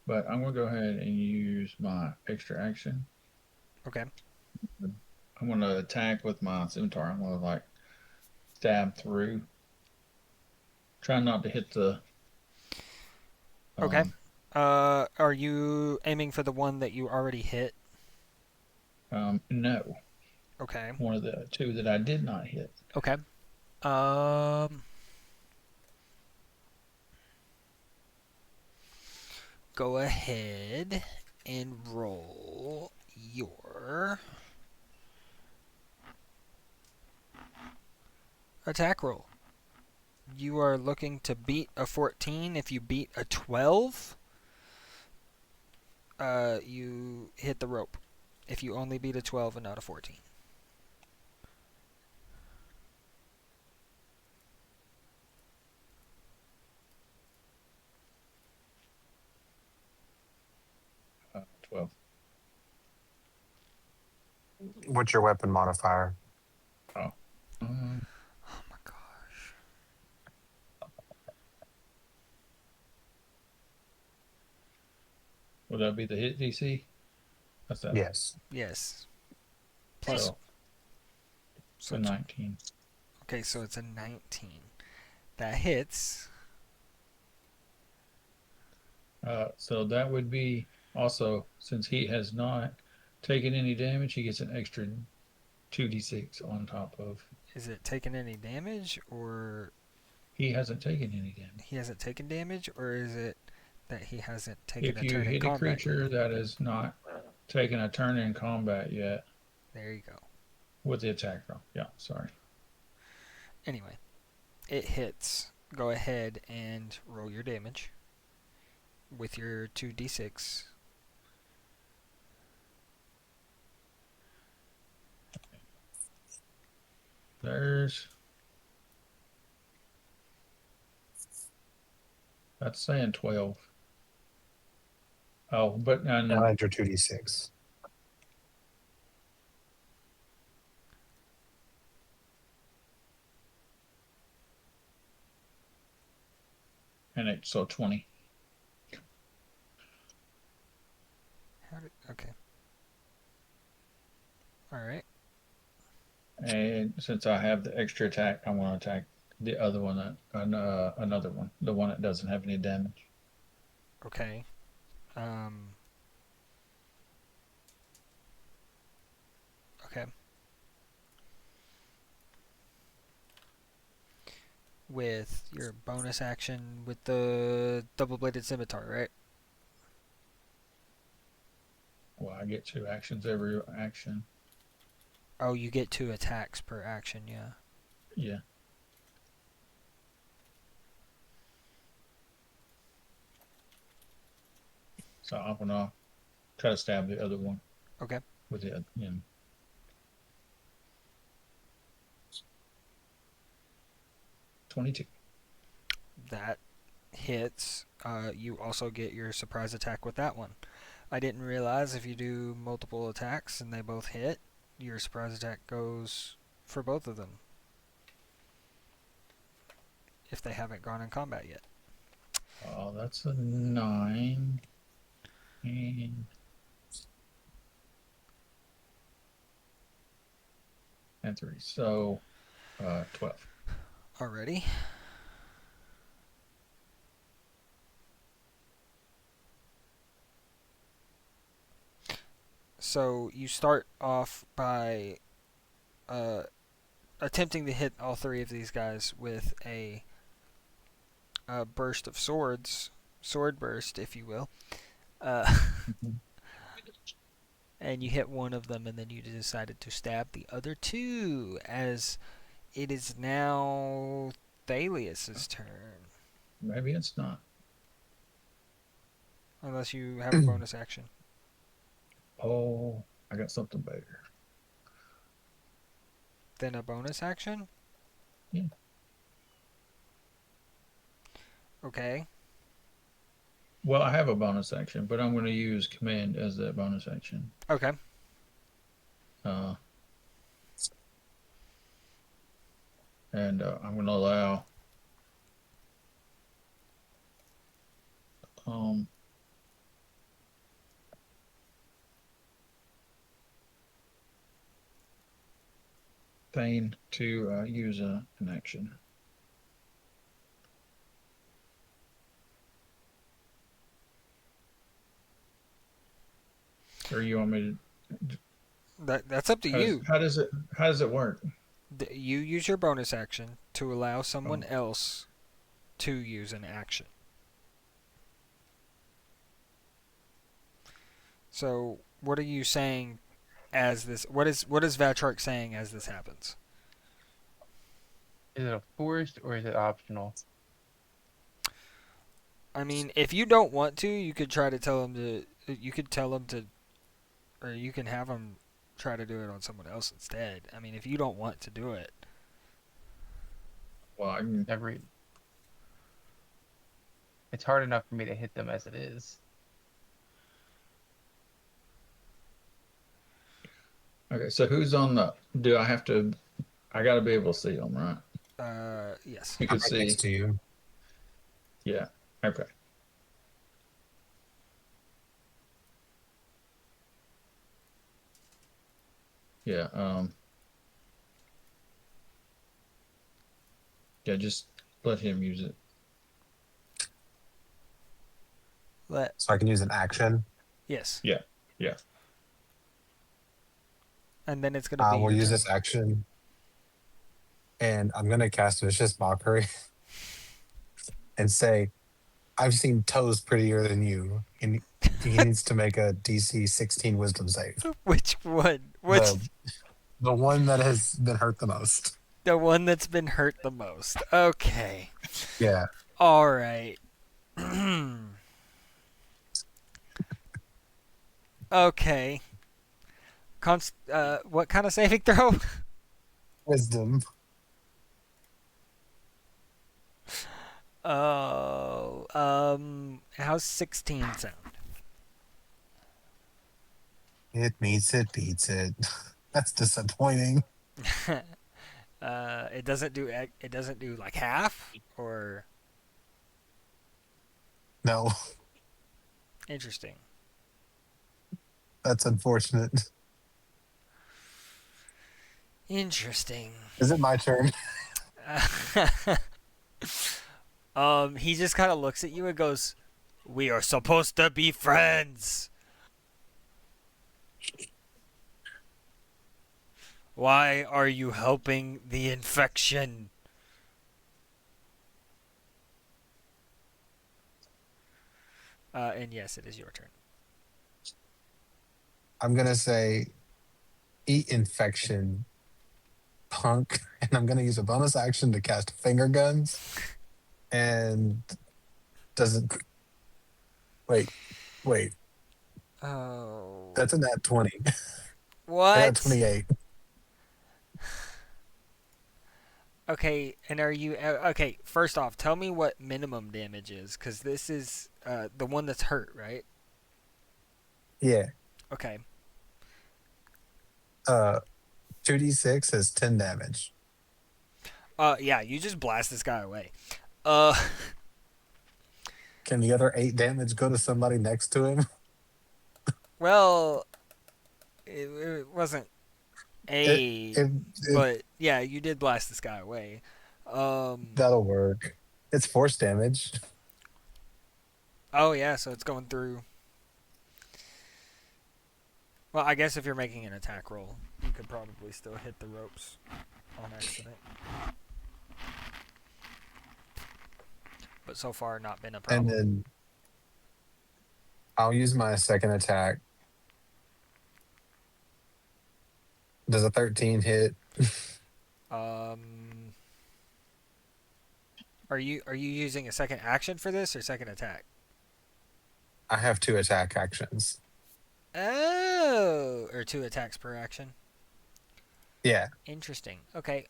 but I'm gonna go ahead and use my extra action. Okay. I'm gonna attack with my scimitar. I'm gonna like stab through. Try not to hit the. Okay. Um, Are you aiming for the one that you already hit? no, Okay. one of the two that I did not hit. Okay. Um. Go ahead and roll your attack roll. You are looking to beat a 14. If you beat a 12, you hit the rope. If you only beat a 12 and not a 14. 12. What's your weapon modifier? Oh. Oh my gosh. Would that be the hit DC? That's that. Yes. Yes. Plus. So, So so 19. okay, so it's a 19. That hits. So that would be also, since he has not taken any damage, he gets an extra 2d6 on top of. Is it taking any damage, or He hasn't taken any damage. he hasn't taken damage, or is it that he hasn't taken If a you turn in hit a combat creature yet? that has not taken a turn in combat yet There you go. with the attack roll. Yeah, sorry. Anyway, it hits. Go ahead and roll your damage with your 2d6. There's. That's saying 12. Oh, but Now add your 2d6. and it's so 20. Okay. All right. And since I have the extra attack, I want to attack the other one, another one, the one that doesn't have any damage. Okay. Okay. With your bonus action with the double-bladed scimitar, right? Well, I get 2 actions every action. Oh, you get 2 attacks per action, yeah. Yeah. So I'm gonna try to stab the other one Okay. with the, 22. That hits. You also get your surprise attack with that one. I didn't realize if you do multiple attacks and they both hit, your surprise attack goes for both of them. If they haven't gone in combat yet. Oh, that's a 9. And 3. So 12. Alrighty. So you start off by attempting to hit all 3 of these guys with a burst of swords, sword burst, if you will. Mhm. And you hit one of them, and then you decided to stab the other 2, as it is now Theillius's turn. Maybe it's not. Unless you have a bonus action. Oh, I got something better. Then a bonus action? Yeah. Okay. Well, I have a bonus action, but I'm going to use command as that bonus action. Okay. Uh, and I'm going to allow Thane to use an action. Or you want me to? That's up to you. How does it work? You use your bonus action to allow someone Oh. else to use an action. So, what are you saying as this? What is Vatrark saying as this happens? Is it a forced or is it optional? I mean, if you don't want to, you could try to tell him to. You could tell him to, or you can have him try to do it on someone else instead. I mean, if you don't want to do it. Well, I can, It's hard enough for me to hit them as it is. okay, so who's on the? Do I have to? I got to be able to see them, right? Yes. You I'm can right see. next to you. Yeah. Okay. Yeah. Yeah. Just let him use it. So I can use an action. Yes. Yeah. Yeah. And then it's gonna be. We'll your use turn. this action, and I'm gonna cast Vicious Mockery and say, "I've seen toes prettier than you." And he needs to make a DC 16 Wisdom save. Which one? The one that has been hurt the most. The one that's been hurt the most. Okay. Yeah. All right. Okay. What kind of saving throw? Wisdom. Oh, how's 16 sound? It meets it, beats it. That's disappointing. It doesn't do like half or No, Interesting. that's unfortunate. Interesting. Is it my turn? He just kind of looks at you and goes, "We are supposed to be friends. Why are you helping the infection?" And yes, it is your turn. I'm gonna say eat infection, punk, and I'm gonna use a bonus action to cast finger guns. And doesn't wait. Oh. That's a nat 20. I got What? 28. Okay, and are you okay? First off, tell me what minimum damage is, because this is the one that's hurt, right? Yeah. Okay. Uh 2d6 is 10 damage. Yeah, you just blast this guy away. Uh, Can the other 8 damage go to somebody next to him? well, it wasn't It, a, it but yeah, you did blast this guy away. Um, that'll work. It's force damage. oh yeah, so it's going through. Well, I guess if you're making an attack roll, you could probably still hit the ropes on accident. But so far, not been a And problem. then I'll use my second attack. Does a 13 hit? Um, are you using a second action for this or second attack? I have 2 attack actions. Oh, or 2 attacks per action. Yeah. Interesting. Okay.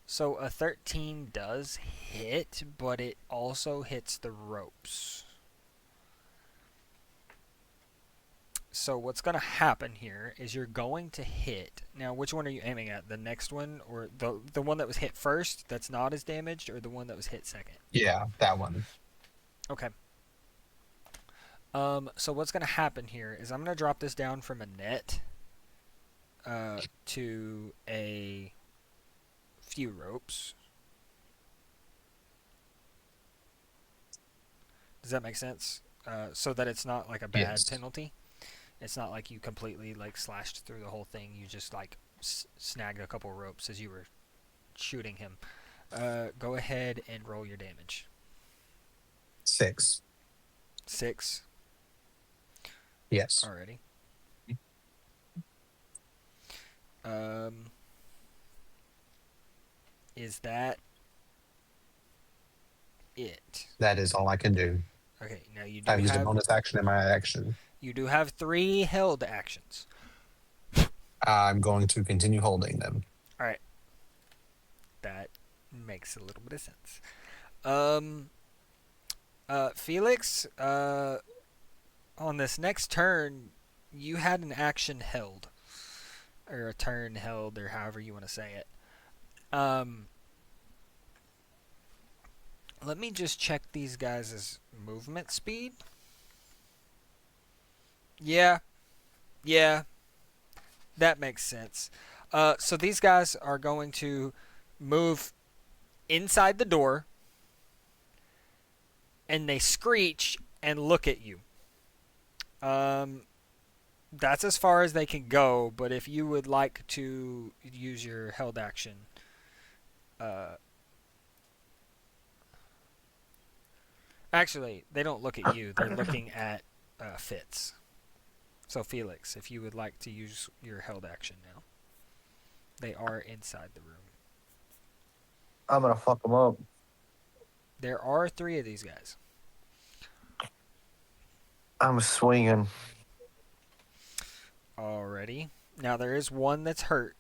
So a 13 does hit, but it also hits the ropes. So what's going to happen here is you're going to hit. Now, which one are you aiming at? The next one, or the one that was hit first that's not as damaged, or the one that was hit second? Yeah, that one. Okay. So what's going to happen here is I'm going to drop this down from a net to a few ropes. Does that make sense? So that it's not like a bad Yes. penalty. It's not like you completely like slashed through the whole thing. You just like snagged a couple ropes as you were shooting him. Go ahead and roll your damage. 6. 6. Yes. Alrighty. Is that it? That is all I can do. Okay. Now you do I've used a have bonus action in my action. 3 held actions. I'm going to continue holding them. All right. That makes a little bit of sense. Felix, on this next turn, you had an action held, or a turn held, or however you want to say it. Let me just check these guys' movement speed. Yeah, that makes sense. So these guys are going to move inside the door, and they screech and look at you. That's as far as they can go, but if you would like to use your held action, actually, they don't look at you. They're looking at Fitz. So Felix, if you would like to use your held action now, they are inside the room. I'm gonna fuck them up. There are 3 of these guys. I'm swinging. Already. Now there is one that's hurt.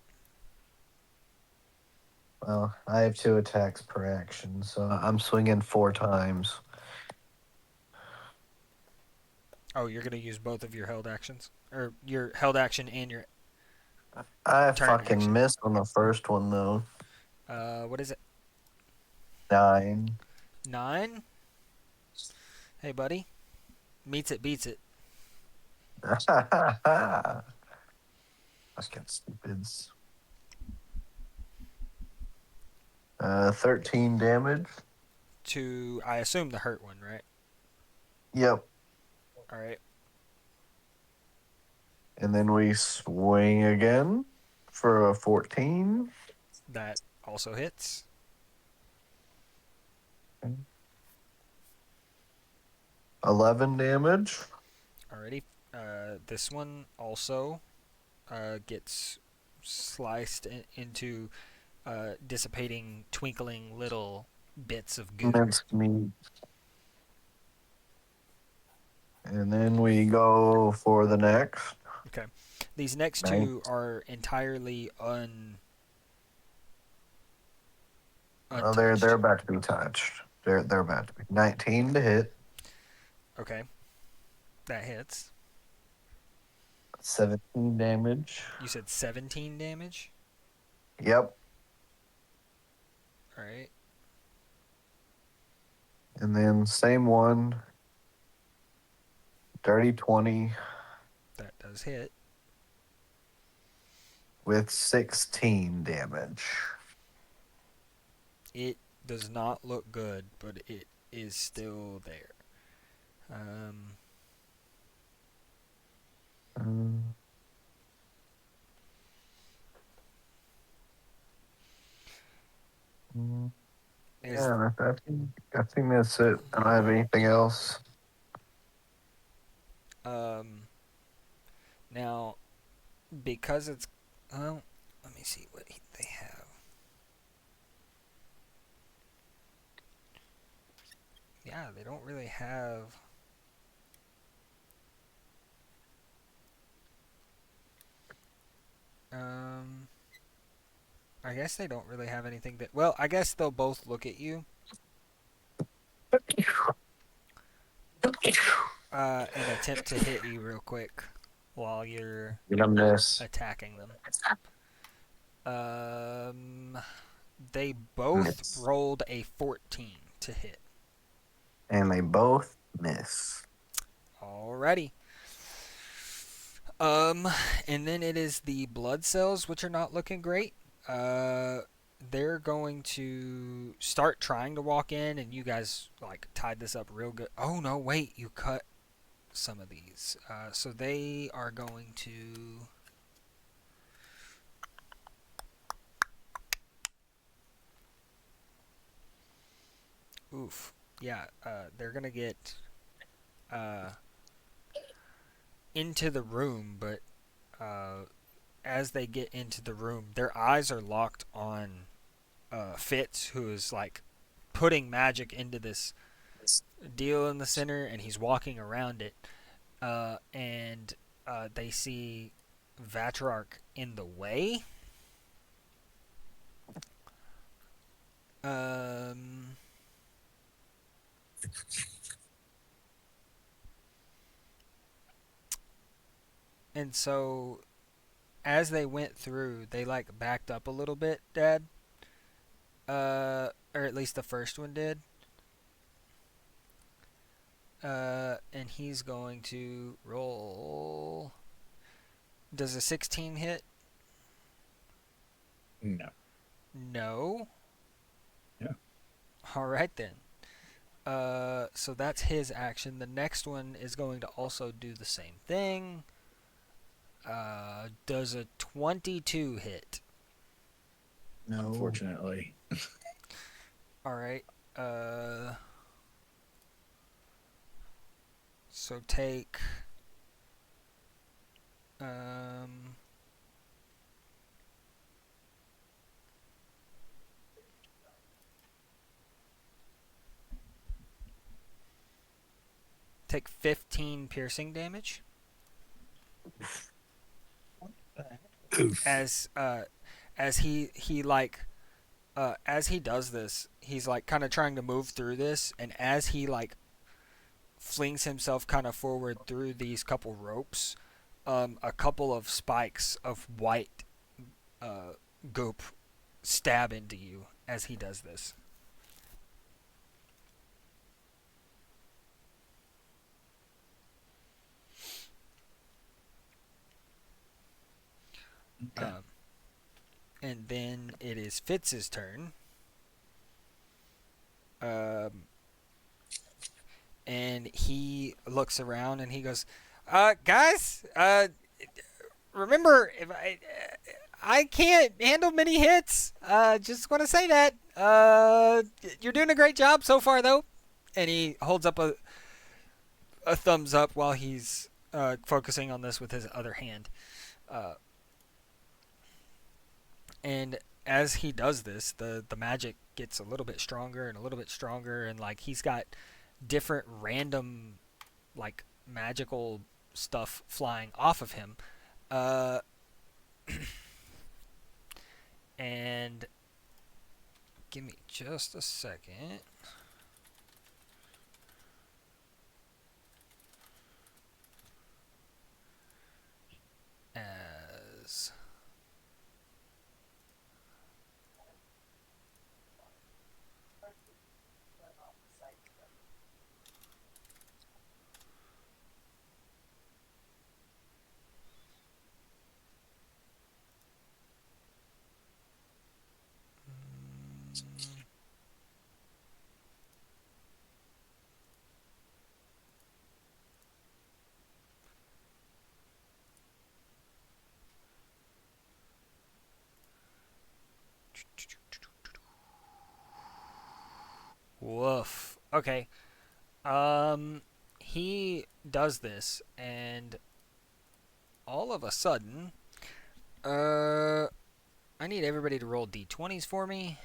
Well, I have 2 attacks per action, so I'm swinging 4 times. Oh, you're gonna use both of your held actions, or your held action and your I turn fucking action. missed on the first one though. What is it? 9. 9. Hey, buddy. Meets it, beats it. That's kind of stupid. 13 damage. To, I assume, the hurt one, right? Yep. All right. And then we swing again for a 14. That also hits. 11 damage. Alrighty. This one also gets sliced into dissipating, twinkling little bits of goo. Minced meat. And then we go for the next. Okay. These next Nice. two are entirely Oh, untouched. they're about to be touched. They're about to be 19 to hit, Okay. That hits. 17 damage. You said 17 damage? Yep. Alright. And then same one. Dirty 20 That does hit. with 16 damage. It does not look good, but it is still there. Um, Is yeah, I think that's it. I don't have anything else. Now, because it's, well, let me see what they have. Yeah, they don't really have. I guess they don't really have anything that. Well, I guess they'll both look at you and attempt to hit you real quick while you're Gonna miss. attacking them. They both Miss. rolled a 14 to hit. And they both miss. Alrighty. And then it is the blood cells, which are not looking great. They're going to start trying to walk in, and you guys like tied this up real good. Oh no, wait, you cut some of these. So they are going to. Oof. Yeah, they're gonna get into the room, but as they get into the room, their eyes are locked on Fitz, who is like putting magic into this deal in the center, and he's walking around it. And they see Vatrarch in the way. And so as they went through, they like backed up a little bit, Dad. Or at least the first one did. And he's going to roll. Does a 16 hit? No. No. Yeah. All right then. So that's his action. The next one is going to also do the same thing. Does a 22 hit? No. Unfortunately. All right. So take. Take 15 piercing damage. Oof. As he like as he does this, he's like kind of trying to move through this, and as he like flings himself kind of forward through these couple ropes, a couple of spikes of white goop stab into you as he does this. Okay. And then it is Fitz's turn. Um, and he looks around and he goes, guys, remember, if I can't handle many hits. Just want to say that. You're doing a great job so far, though. And he holds up a thumbs up while he's focusing on this with his other hand. Uh, and as he does this, the magic gets a little bit stronger and a little bit stronger, and like he's got different random like magical stuff flying off of him. Uh, and give me just a second. As woof. Okay. He does this, and all of a sudden, I need everybody to roll d20s for me,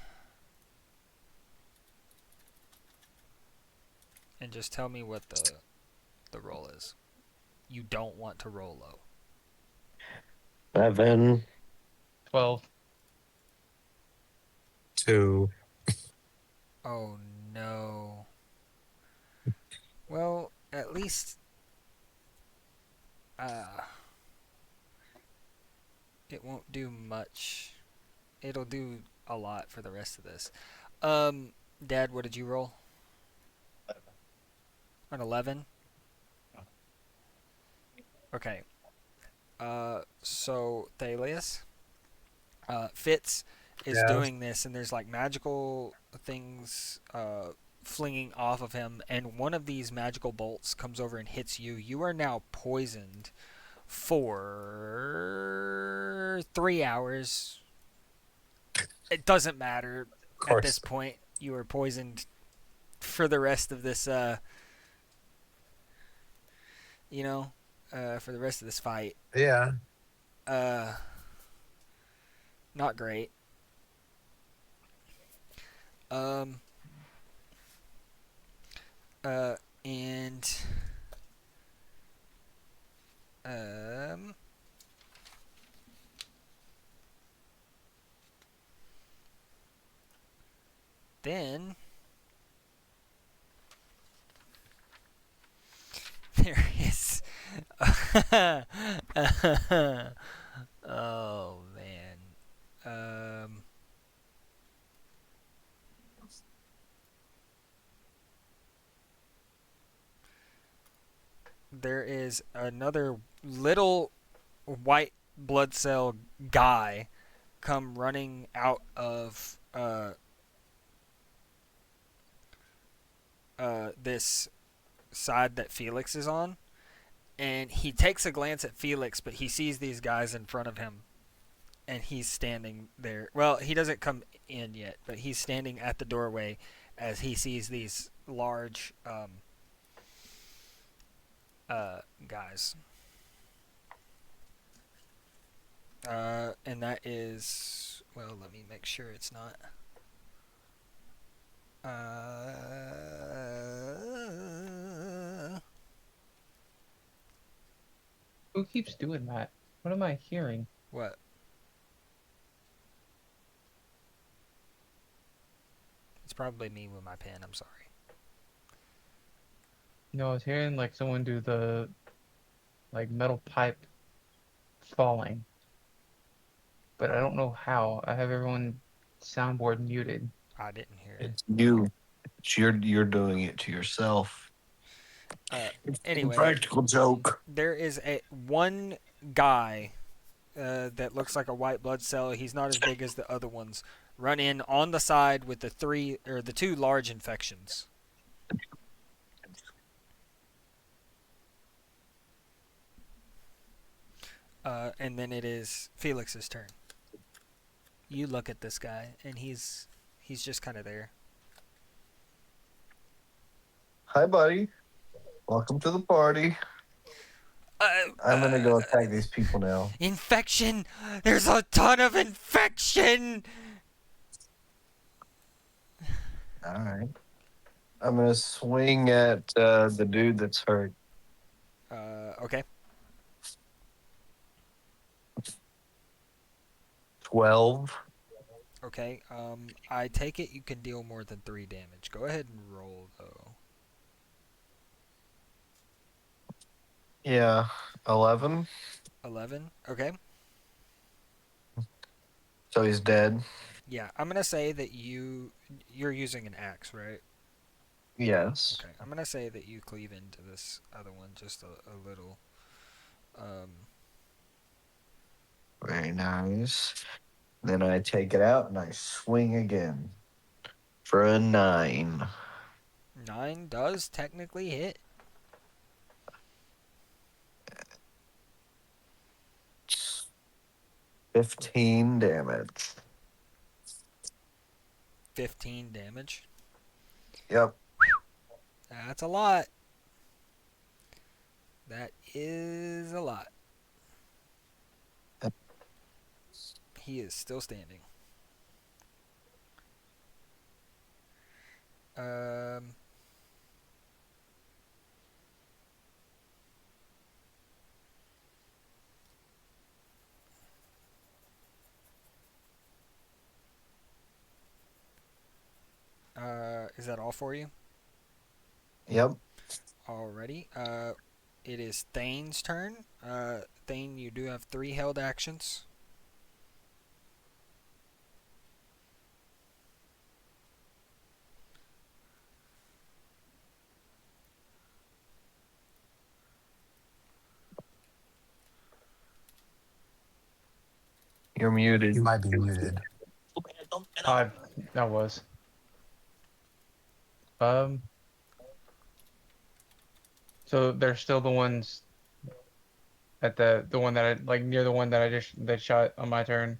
and just tell me what the roll is. You don't want to roll low. 7. 12. 2. Oh no. Well, at least it won't do much. It'll do a lot for the rest of this. Dad, what did you roll? An 11? Okay. So Theillius, Fitz is Yes. doing this, and there's like magical things flinging off of him, and one of these magical bolts comes over and hits you. You are now poisoned for 3 hours. It doesn't matter Of at this course. point. You are poisoned for the rest of this, for the rest of this fight. Yeah. Not great. Um, and then there is. Oh man. There is another little white blood cell guy come running out of this side that Felix is on, and he takes a glance at Felix, but he sees these guys in front of him, and he's standing there. Well, he doesn't come in yet, but he's standing at the doorway as he sees these large guys. And that is, well, let me make sure it's not. Who keeps doing that? What am I hearing? What? It's probably me with my pen. I'm sorry. No, I was hearing like someone do the like metal pipe falling, but I don't know how. I have everyone soundboard muted. I didn't hear it. It's you. You're doing it to yourself. Anyway, Practical joke. there is one guy that looks like a white blood cell. He's not as big as the other ones. Run in on the side with the two large infections. And then it is Felix's turn. You look at this guy, and he's just kind of there. Hi, buddy. Welcome to the party. I'm gonna go attack these people now. Infection! There's a ton of infection! All right. I'm gonna swing at the dude that's hurt. Okay. 12. Okay. I take it you can deal more than 3 damage. Go ahead and roll, though. Yeah. 11. 11. Okay. So he's dead. Yeah, I'm gonna say that you're using an axe, right? Yes. Okay. I'm gonna say that you cleave into this other one just a little. Very nice. Then I take it out and I swing again for a 9. 9 does technically hit. 15 damage. 15 damage. Yep. That's a lot. That is a lot. Yep. He is still standing. Is that all for you? Yep. Alrighty. It is Thane's turn. Thane, you do have 3 held actions. You're muted. You might be muted. I was. So they're still the ones at the one that I like near the one that I just that shot on my turn,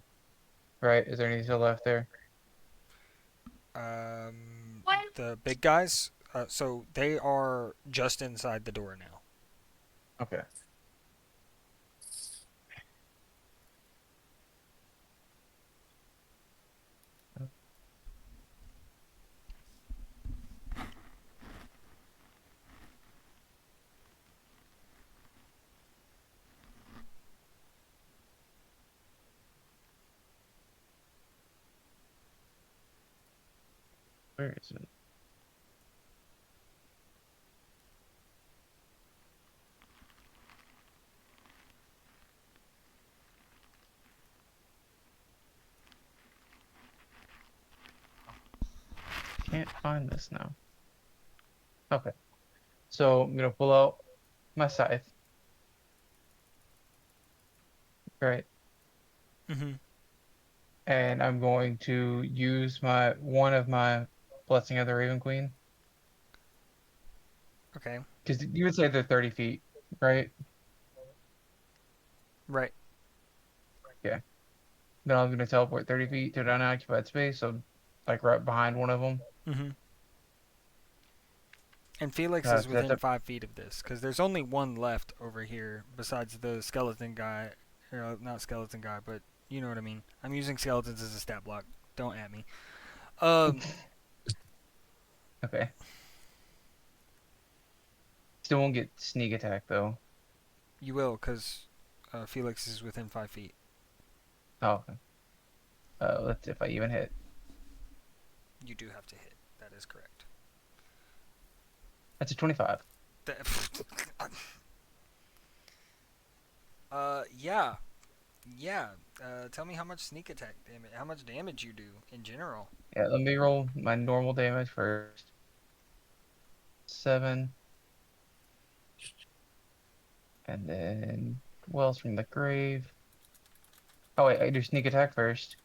right? Is there any still left there? The big guys. So they are just inside the door now. Okay. Where is it? Can't find this now. Okay. So I'm gonna pull out my scythe. Right. Mm-hmm. And I'm going to use one of my Blessing of the Raven Queen. Okay. Because you would say they're 30 feet, right? Right. Yeah. Then I'm going to teleport 30 feet to an unoccupied space, so like right behind one of them. Mm-hmm. And Felix is So that's within 5 feet of this, because there's only one left over here besides the skeleton guy. Not skeleton guy, but you know what I mean. I'm using skeletons as a stat block. Don't at me. Okay. Still won't get sneak attack though. You will, because Felix is within 5 feet. Oh, okay. Let's see if I even hit. You do have to hit. That is correct. That's a 25. Yeah. Yeah. Tell me how much sneak attack damage, how much damage you do in general. Yeah, let me roll my normal damage first. 7. And then Wells from the Grave. Oh wait, I do sneak attack first.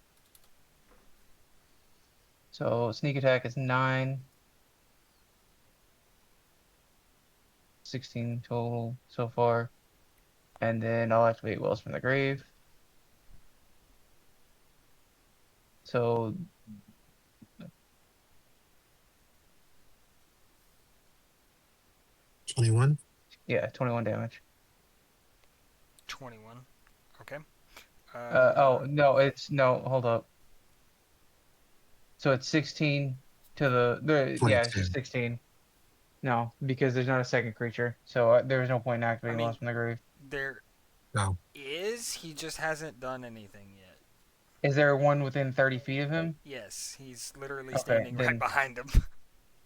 So sneak attack is 9, 16 total so far. And then I'll activate Wells from the Grave. So 21. yeah, 21 damage. 21. Okay. Oh no, hold up. So it's 16 to yeah, it's 22. just 16. No, because there's not a second creature, so there's no point in I activating mean, Wells from the Grave. there No. is. He just hasn't done anything yet. Is there one within 30 feet of him? Yes, he's literally Okay, standing right then behind him.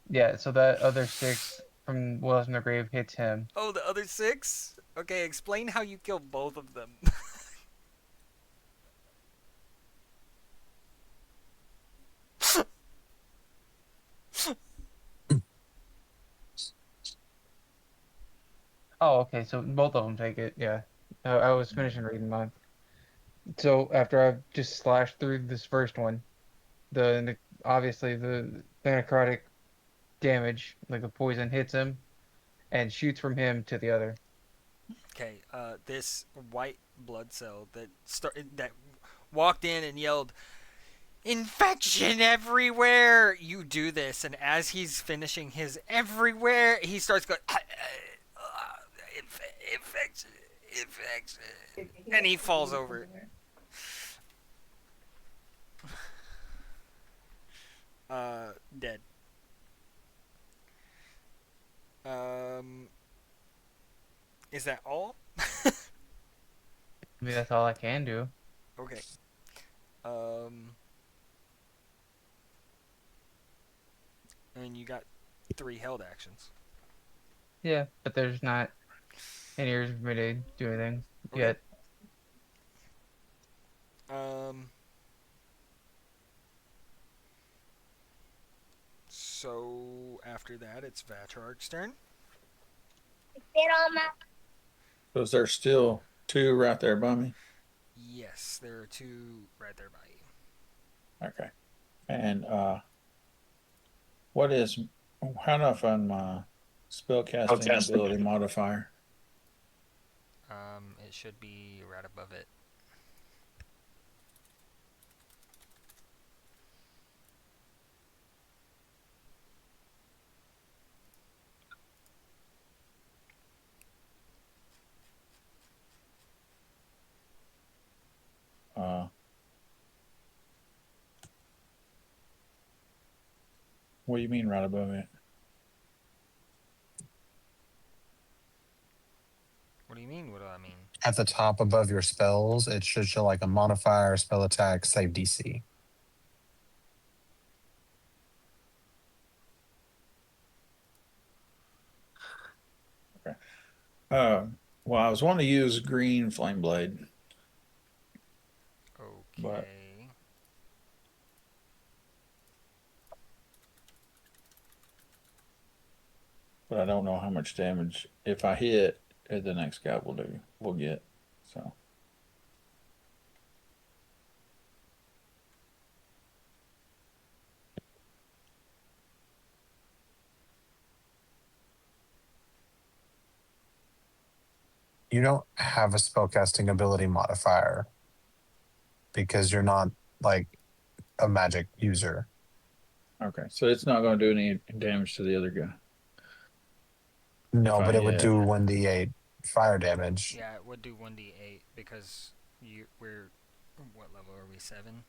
yeah, so that other 6 from Wells from the Grave hits him. Oh, the other 6? Okay, explain how you kill both of them. Oh, okay, so both of them take it. Yeah, I was finishing reading mine. So after I've just slashed through this first one, obviously the necrotic damage, like the poison, hits him and shoots from him to the other. Okay, this white blood cell that walked in and yelled, "Infection everywhere!" You do this, and as he's finishing his everywhere, he starts going, infection, infection, and he falls over. Dead. Um, is that all? I mean, that's all I can do. Okay. Um, and you got 3 held actions. Yeah, but there's not any reason for me to do anything Okay. yet. So after that, it's Vatrark's turn. So is there still 2 right there by me? Yes, there are 2 right there by you. Okay. And what is how enough on my spellcasting ability modifier? It should be right above it. What do you mean right above it? What do you mean? What do I mean? At the top above your spells, it should show like a modifier, spell attack, save DC. Okay. Well, I was wanting to use green flame blade, but Okay. I don't know how much damage if I hit the next guy will get. So You don't have a spellcasting ability modifier because you're not like a magic user. okay, so it's not going to do any damage to the other guy. No, If I but it would hit. do 1d8 fire damage. Yeah, it would do 1d8 because we're what level are we? 7?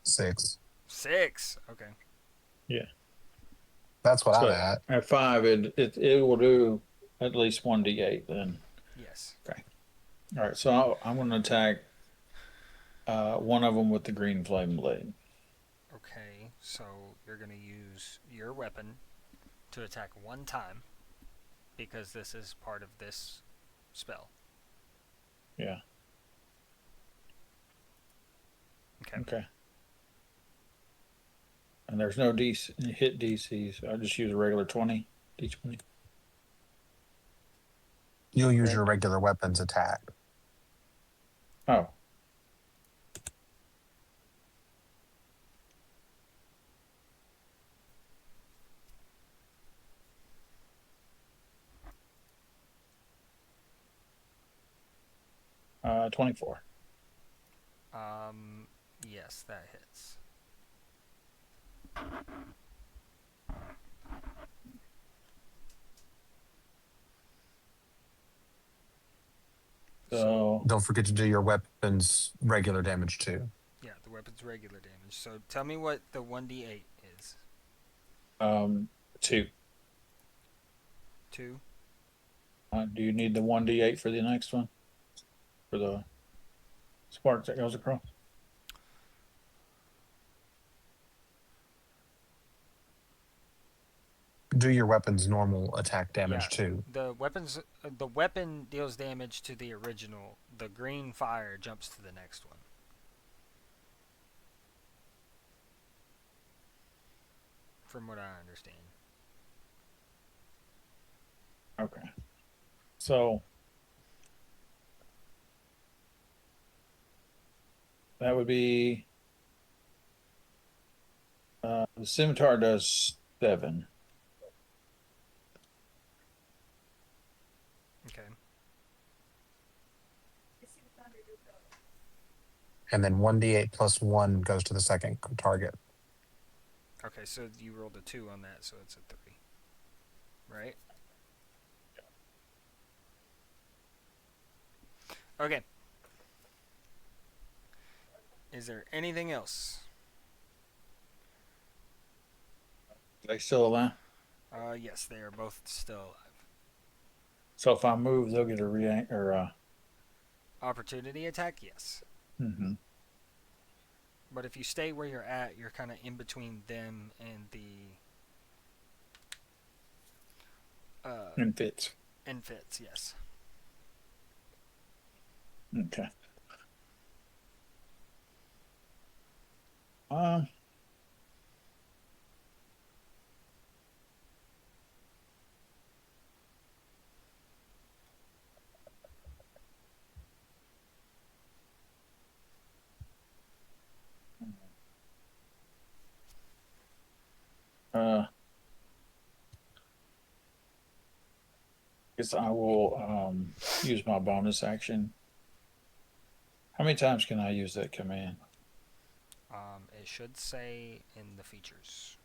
6. 6. Okay. Yeah. That's what So I'm at. at 5, it will do at least 1d8 then. Yes. Okay. All right. So I'm going to attack one of them with the green flame blade. Okay, so you're gonna use your weapon to attack 1 time because this is part of this spell. Yeah. Okay. Okay. And there's no hit DC, so I just use a regular 20, D20. You'll use Correct. your regular weapons attack. Oh. Uh, 24. Yes, that hits. So Don't forget to do your weapons regular damage too. Yeah, the weapon's regular damage. So tell me what the 1d8 is. 2. 2? Do you need the 1d8 for the next one? For the spark that goes across? Do your weapons normal attack damage Yeah. too. The weapon deals damage to the original. The green fire jumps to the next one. From what I understand. Okay. So that would be the scimitar does 7. Okay. And then 1d8 plus 1 goes to the second target. Okay, so you rolled a 2 on that, so it's a 3. Right? Okay. Is there anything else? They still alive? Yes, they are both still alive. So if I move, they'll get a react or Opportunity attack, yes. mm-hmm. But if you stay where you're at, you're kind of in between them and the And Fitz. and Fitz, yes. Okay. Um. Guess I will use my bonus action. How many times can I use that command? It should say in the features.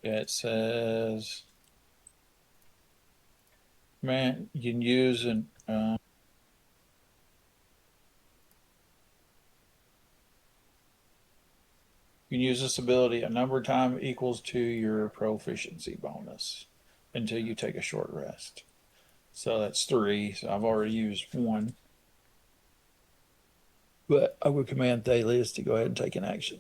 Yeah, it says, man, you can use an you can use this ability a number of times equals to your proficiency bonus until you take a short rest. So that's 3. So I've already used 1. But I would command Theillius to go ahead and take an action.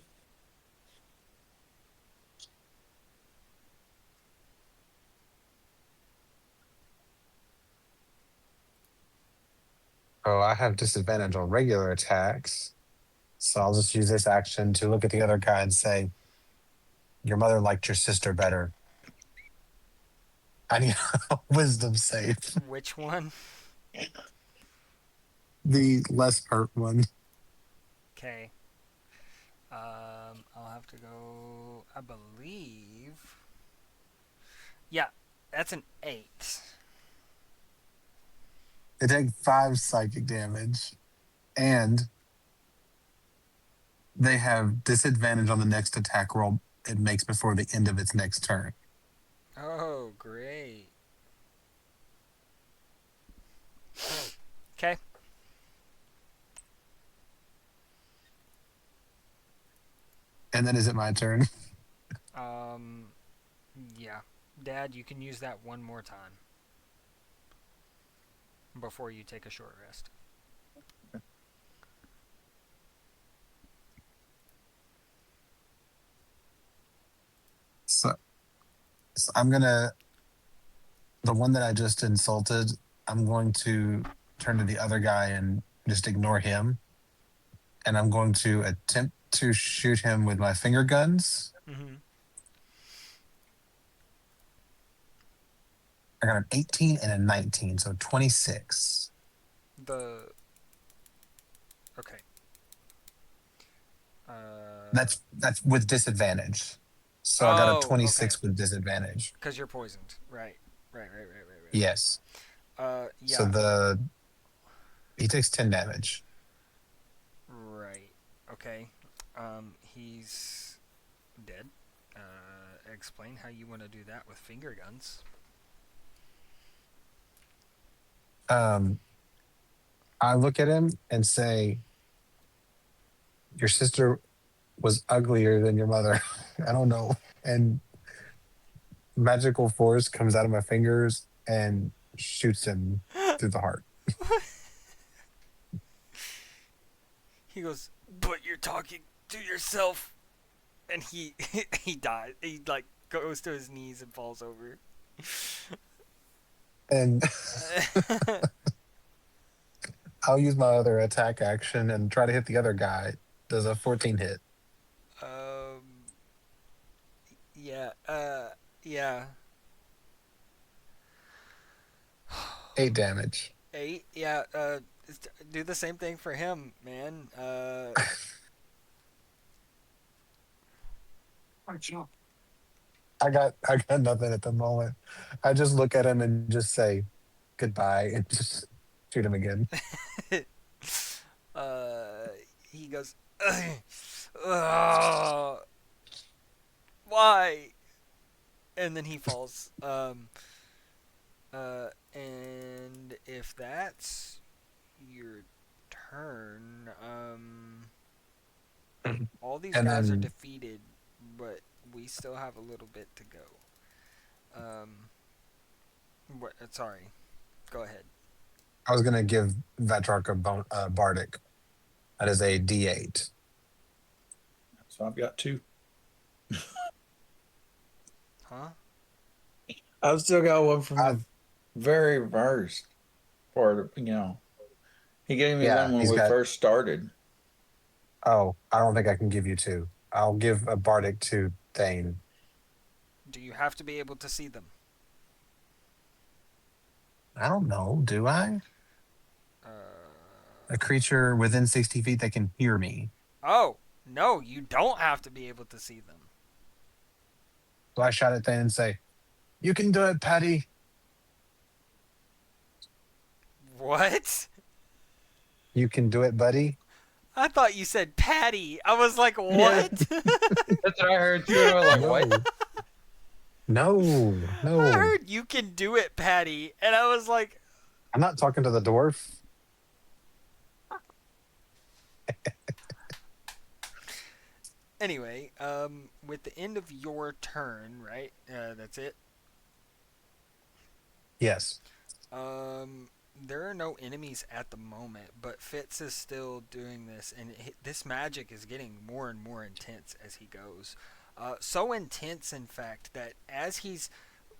Oh, I have disadvantage on regular attacks. So I'll just use this action to look at the other guy and say, your mother liked your sister better. I need a wisdom save. Which one? The less hurt one. Okay. I'll have to go. I believe. Yeah, that's an 8. They take 5 psychic damage. And they have disadvantage on the next attack roll it makes before the end of its next turn. Oh, great. Okay. And then is it my turn? Yeah. Dad, you can use that one more time before you take a short rest. So I'm going to, the one that I just insulted, I'm going to turn to the other guy and just ignore him. And I'm going to attempt to shoot him with my finger guns. Mm-hmm. I got an 18 and a 19, so 26. The okay. Uh That's with disadvantage. So I got a oh, okay. 26 with disadvantage. Because you're poisoned. Right. Right. Yes. So Yeah. the he takes 10 damage. Right. Okay. He's dead. Explain how you want to do that with finger guns. Um, I look at him and say, "Your sister was uglier than your mother." I don't know. And magical force comes out of my fingers and shoots him through the heart. He goes, "But you're talking to yourself," and he he dies. He like goes to his knees and falls over. And I'll use my other attack action and try to hit the other guy. Does a 14 hit? um. Yeah. Yeah. 8 damage. 8. Yeah. Do the same thing for him, man. I got nothing at the moment. I just look at him and just say goodbye and just shoot him again. uh. He goes, "Ugh, why?" And then he falls. And if that's your turn, all these And guys are then defeated, but we still have a little bit to go. What? Sorry. Go ahead. I was gonna give Vatrark a bardic. That is a D8. So I've got 2. Huh? I've still got one from the I've very first part. He gave me one yeah, when he's we got. first started. Oh, I don't think I can give you 2. I'll give a bardic to Thane. Do you have to be able to see them? I don't know. Do I? Uh. A creature within 60 feet that can hear me. Oh no, you don't have to be able to see them. So I shout at Thane and say, "You can do it, Patty." What? You can do it, buddy. I thought you said Patty. I was like, Yeah. what? That's what I heard too. And I was like, what? No, I no. heard you can do it, Patty, and I was like, I'm not talking to the dwarf. anyway, with the end of your turn, right? That's it. Yes. There are no enemies at the moment, but Fitz is still doing this, and this magic is getting more and more intense as he goes. So intense, in fact, that as he's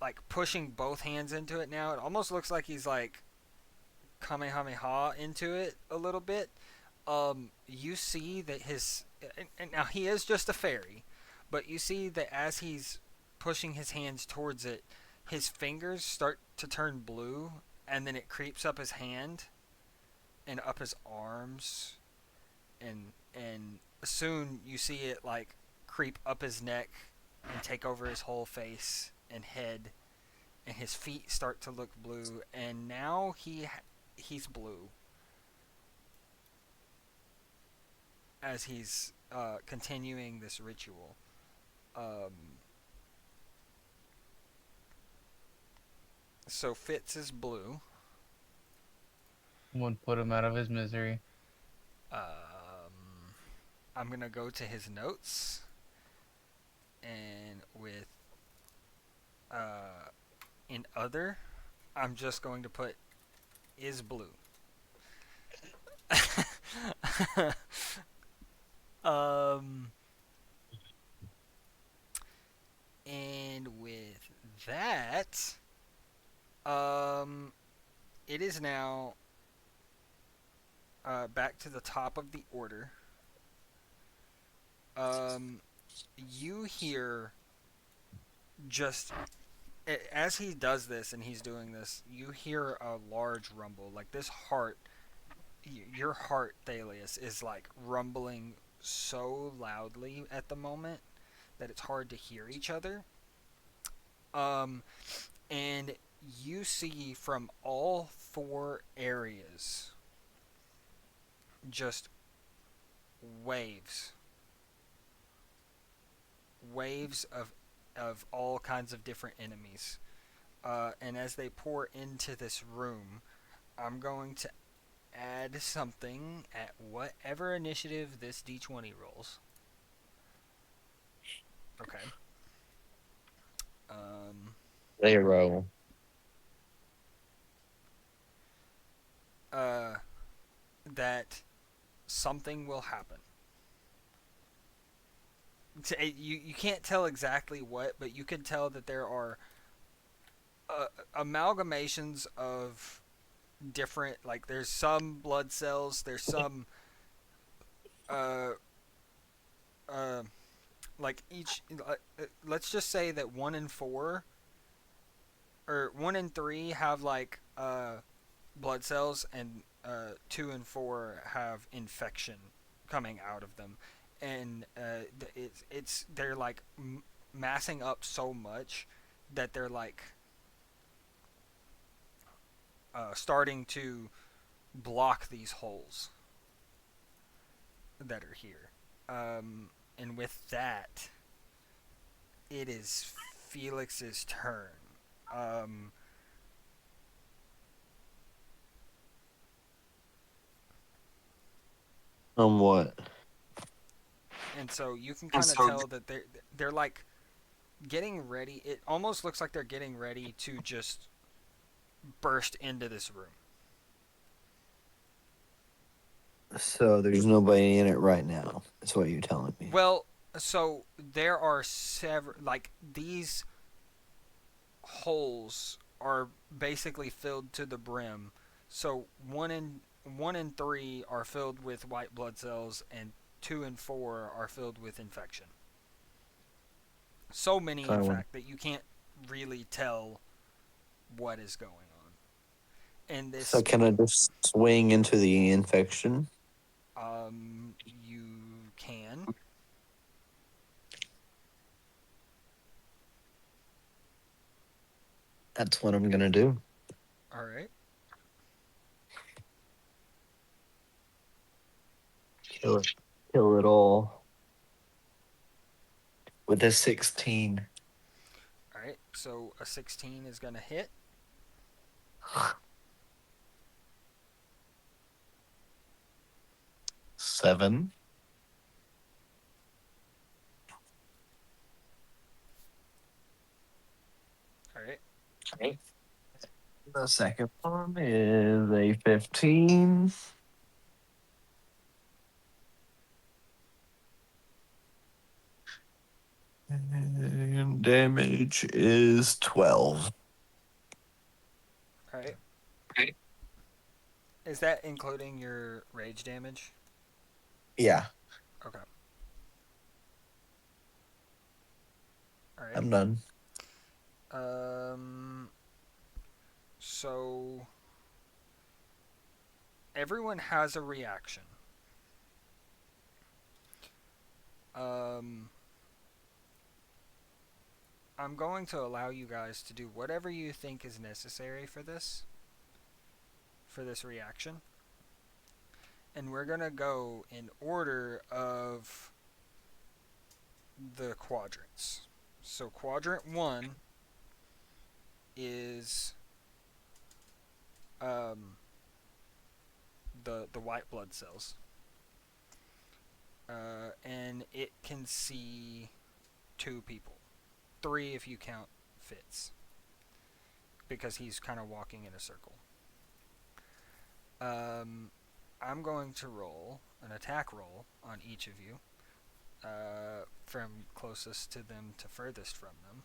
like pushing both hands into it now, it almost looks like he's like kamehameha into it a little bit. You see that and now he is just a fairy, but you see that as he's pushing his hands towards it, his fingers start to turn blue, and then it creeps up his hand and up his arms, and soon you see it like creep up his neck and take over his whole face and head, and his feet start to look blue, and now he's blue as he's continuing this ritual. So Fitz is blue. Someone put him out of his misery. I'm gonna go to his notes, and with in other, I'm just going to put is blue. um, and with that, it is now back to the top of the order. You hear just as he does this and he's doing this, you hear a large rumble. Like this heart, your heart, Thalius, is like rumbling so loudly at the moment that it's hard to hear each other. Um, and you see from all four areas just waves, waves of all kinds of different enemies. And as they pour into this room, I'm going to add something at whatever initiative this d20 rolls. Okay. Um, 0. that something will happen. You can't tell exactly what, but you can tell that there are amalgamations of different, like there's some blood cells, there's some uh uh like each let's just say that 1 in 4 or 1 in 3 have like blood cells, and 2 and 4 have infection coming out of them, and it's they're like massing up so much that they're like starting to block these holes that are here. And with that, it is Felix's turn. Um, What? and so you can kind of tell that they're like getting ready. It almost looks like they're getting ready to just burst into this room. So there's nobody in it right now. That's what you're telling me. Well, so there are several, like these holes are basically filled to the brim. So 1 in 3 are filled with white blood cells, and 2 and 4 are filled with infection. So many, So I in went. fact, that you can't really tell what is going on. And So this, can I just swing into the infection? you can. That's what I'm gonna do. All right. Kill it. Kill it all. With a 16. All right. So a 16 is gonna hit. 7. All right. Okay. The second one is a 15. And damage is 12. All right. Okay. Is that including your rage damage? Yeah, Okay. All right. I'm done. Um. So everyone has a reaction. Um. I'm going to allow you guys to do whatever you think is necessary for this reaction. And we're going to go in order of the quadrants. So quadrant 1 is the white blood cells. And it can see 2 people. 3 if you count Fitz, because he's kind of walking in a circle. I'm going to roll an attack roll on each of you, from closest to them to furthest from them.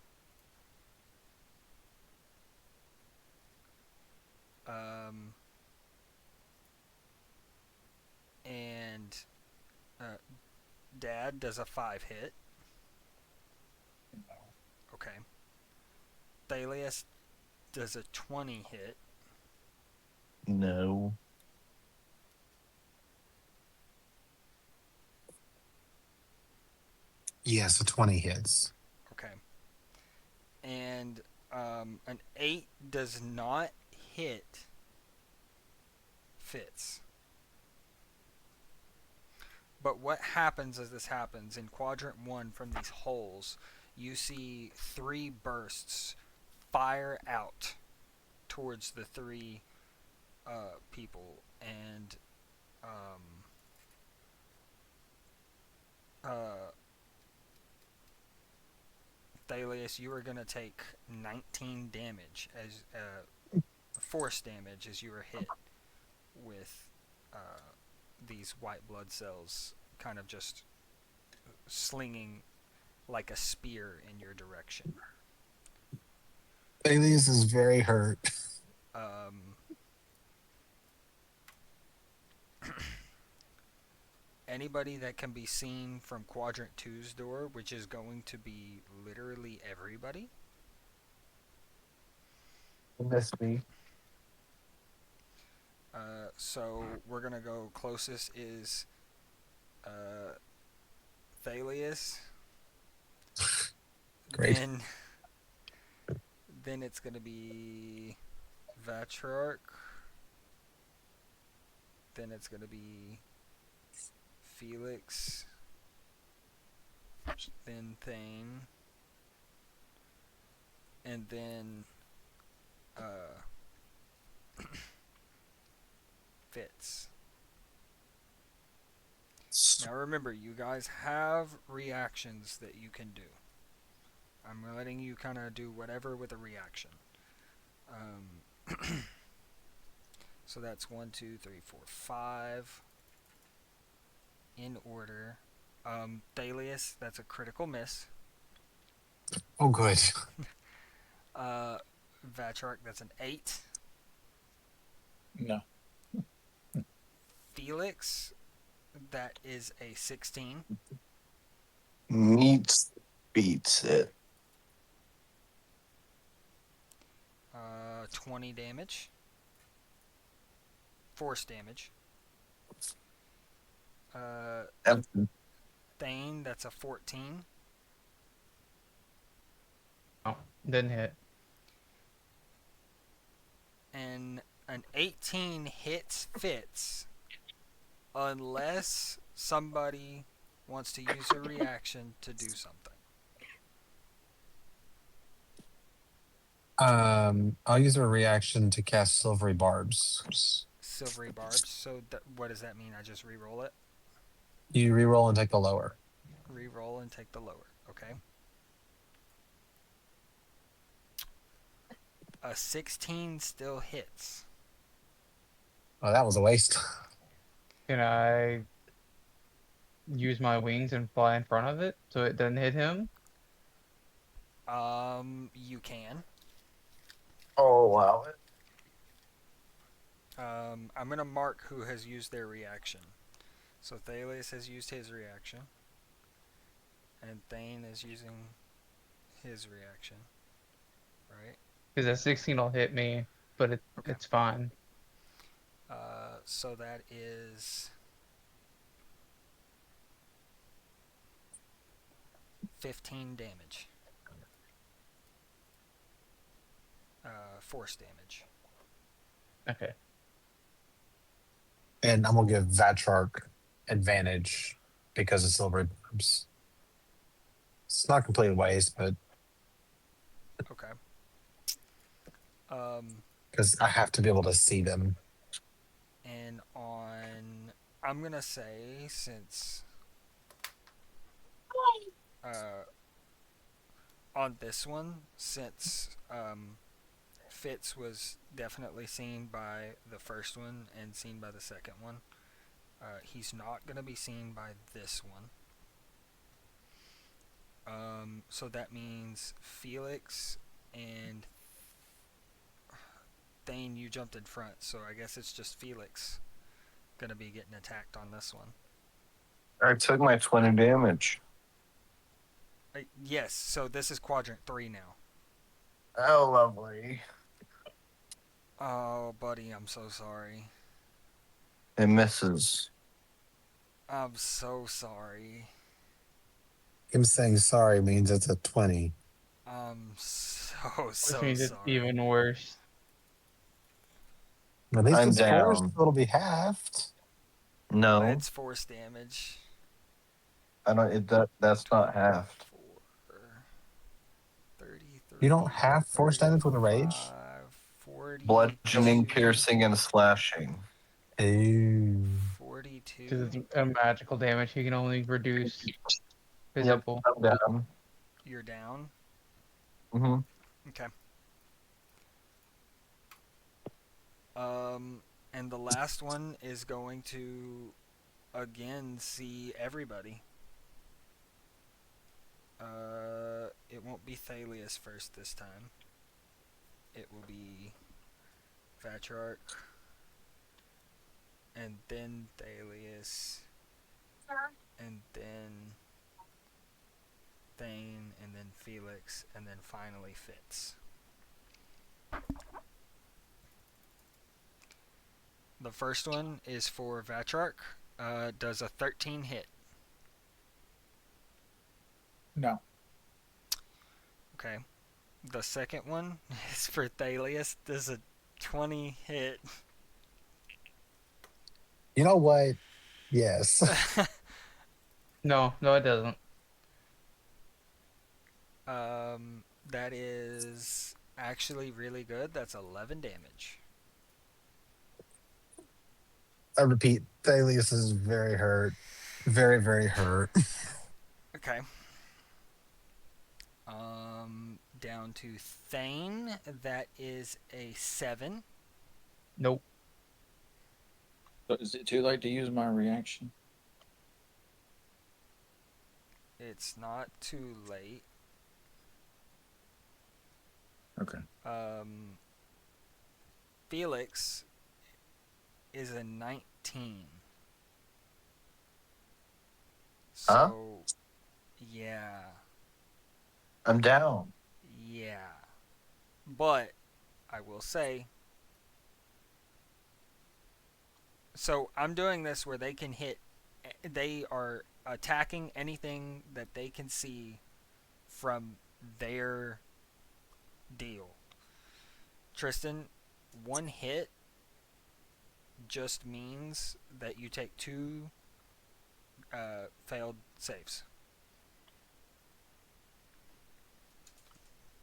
And Dad does a 5 hit. Okay. Theillius, does a 20 hit? No. Yes, a 20 hits. Okay. And an 8 does not hit Fitz. But what happens as this happens in quadrant 1 from these holes, you see 3 bursts fire out towards the 3 people, and uh, Theillius, you are going to take 19 damage as force damage as you are hit with these white blood cells kind of just slinging like a spear in your direction. Alias is very hurt. Um, anybody that can be seen from Quadrant 2's door, which is going to be literally everybody. Miss me. So we're going to go closest is Theillius. Great. Then it's going to be Vatrarch. Then it's going to be Felix. Then Thane. And then Fitz. Now remember, you guys have reactions that you can do. I'm letting you kind of do whatever with a reaction. So that's 1, 2, 3, 4, 5 in order. Theillius, that's a critical miss. Oh, good. Vatrarch, that's an 8. No. Felix, that is a 16. Meets beats it. 20 damage. Force damage. Thane, that's a 14. Oh, didn't hit. And an 18 hits Fitz unless somebody wants to use a reaction to do something. I'll use a reaction to cast Silvery Barbs. Silvery barbs. So what does that mean? I just re-roll it? You reroll and take the lower. Re-roll and take the lower. Okay. A 16 still hits. Oh, that was a waste. Can I use my wings and fly in front of it so it doesn't hit him? You can. I'll allow it. I'm gonna mark who has used their reaction. So Theillius has used his reaction, and Thane is using his reaction. Right. Because that 16 will hit me, but Okay. it's fine. So that is 15 damage. Force damage. Okay. And I'm going to give Vatrarch advantage because of Silvery Barbs. It's not complete waste, but Okay. because I have to be able to see them. And I'm gonna say since on this one, since Fitz was definitely seen by the first one and seen by the second one, he's not gonna be seen by this one. So that means Felix and Thane, you jumped in front, so I guess it's just Felix gonna be getting attacked on this one. I took my 20 damage. Yes, so this is quadrant 3 now. Oh, lovely. Oh, buddy, I'm so sorry. It misses. I'm so sorry. Him saying sorry means it's a 20. I'm so, Which so means it's sorry. even worse. At least I'm it's forced, down. it'll be halved. No, It's force damage. I don't. That's not halved. 4, You don't 33, have force damage with a rage? 35, Nope. bludgeoning, 42, piercing, and slashing. Ooh. 42. Because it's a magical damage, he can only reduce Yep, physical. I'm down. You're down. Hmm. Okay. And the last one is going to again see everybody. It won't be Theillius first this time. It will be Vatrarch, and then Theillius, and then Thane, and then Felix, and then finally Fitz. The first one is for Vatrarch. Does a 13 hit. No. Okay. The second one is for Theillius. Does a 20 hit. You know what? Yes. No, it doesn't. That is actually really good. That's 11 damage. I repeat, Thalius is very hurt. Very, very hurt. Okay. Down to Thane. That is a 7. Nope. So is it too late to use my reaction? It's not too late. Okay. Felix is a 19. Huh? So, yeah. I'm down. Yeah. But, I will say, so I'm doing this where they can hit, they are attacking anything that they can see from their deal. Tristan, one hit just means that you take 2 failed saves.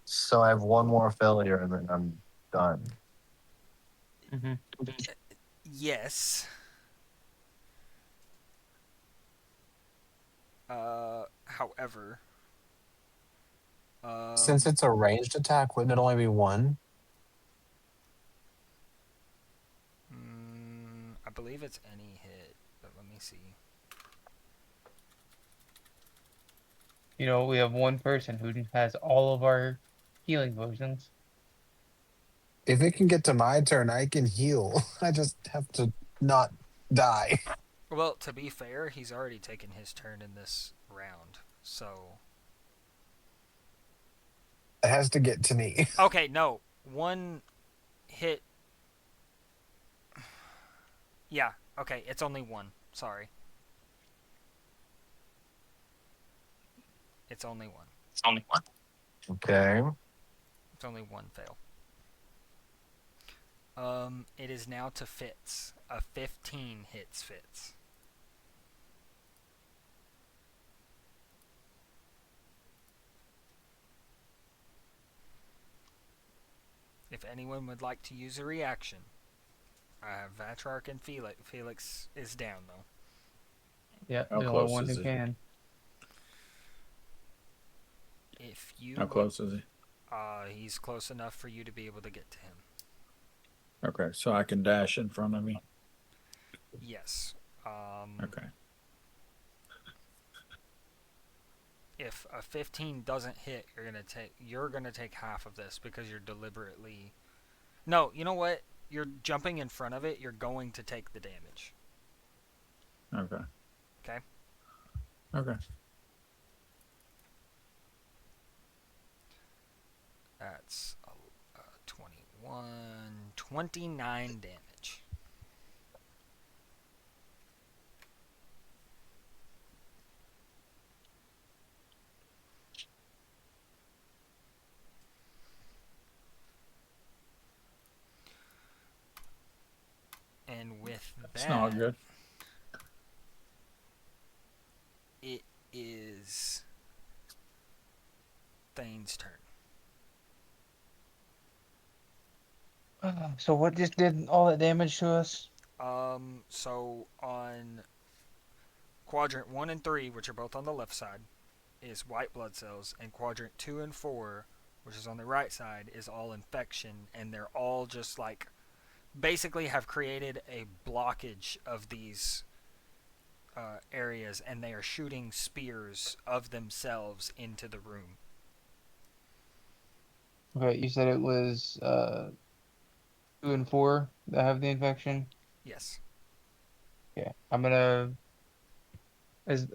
So I have one more failure and then I'm done. Mm-hmm. Yes. However, Since it's a ranged attack, wouldn't it only be one? I believe it's any hit, but let me see. You know, we have one person who has all of our healing potions. If it can get to my turn, I can heal. I just have to not die. Well, to be fair, he's already taken his turn in this round, so. It has to get to me. Okay, no. One hit. Yeah, okay, it's only one. Sorry. It's only one. Okay. It's only one fail. It is now to Fitz. A 15 hits Fitz. If anyone would like to use a reaction, I have Vatrarch and Felix. Felix is down though. Yeah, How the only close one is who he? can. If you How close is he? he's close enough for you to be able to get to him. Okay, so I can dash in front of me. Yes. Okay. If a 15 doesn't hit, you're gonna take half of this because you're deliberately. No, you know what? You're jumping in front of it. You're going to take the damage. Okay. Okay. Okay. That's 29 damage. And with It's not that, good. it is Thane's turn. So what just did all that damage to us? So on quadrant 1 and 3, which are both on the left side, is white blood cells, and quadrant 2 and 4, which is on the right side, is all infection, and they're all just like basically have created a blockage of these areas, and they are shooting spears of themselves into the room. Okay, you said it was 2 and 4 that have the infection. Yes. Yeah, I'm gonna.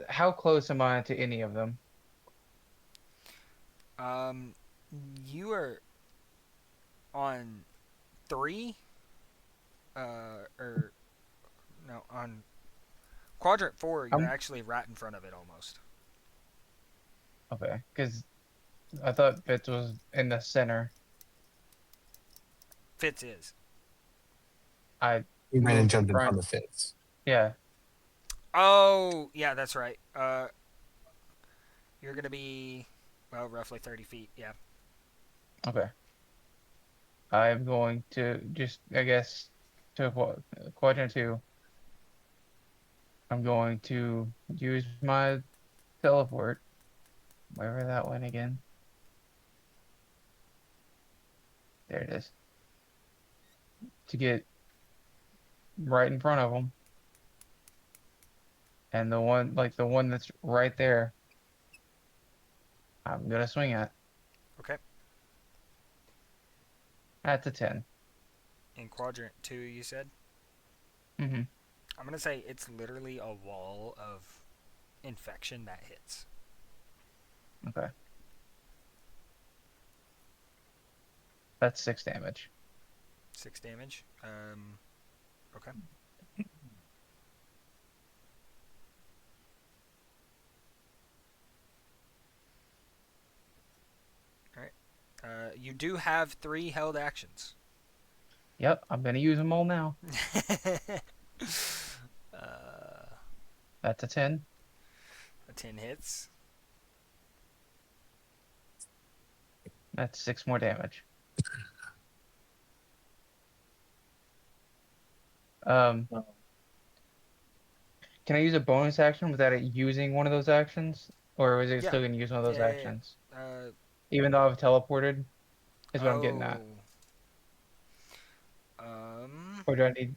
How close am I to any of them? Um, you are on 3, or no, on quadrant 4. You're I'm actually right in front of it almost. okay, because I thought Fitz was in the center. Fitz is. I He ran and moved jumped in front. front of Fitz. Yeah. Oh, yeah, that's right. You're gonna be, well, roughly 30 feet. Yeah. Okay. I'm going to just, I guess, to quadrant 2. I'm going to use my teleport, wherever that went again. There it is. To get right in front of them. And the one that's right there, I'm gonna swing at. Okay. That's a 10. In quadrant 2, you said. Mm-hmm. I'm gonna say it's literally a wall of infection that hits. Okay. That's 6 damage. 6 damage. Okay. All right. You do have 3 held actions. Yep, I'm gonna use them all now. uh, That's a 10. a 10 hits. That's 6 more damage. Um, can I use a bonus action without it using one of those actions? Or is it Yeah. still gonna use one of those Yeah. actions? Yeah. Even though I've teleported, is what I'm getting at. Oh. Um. Or do I need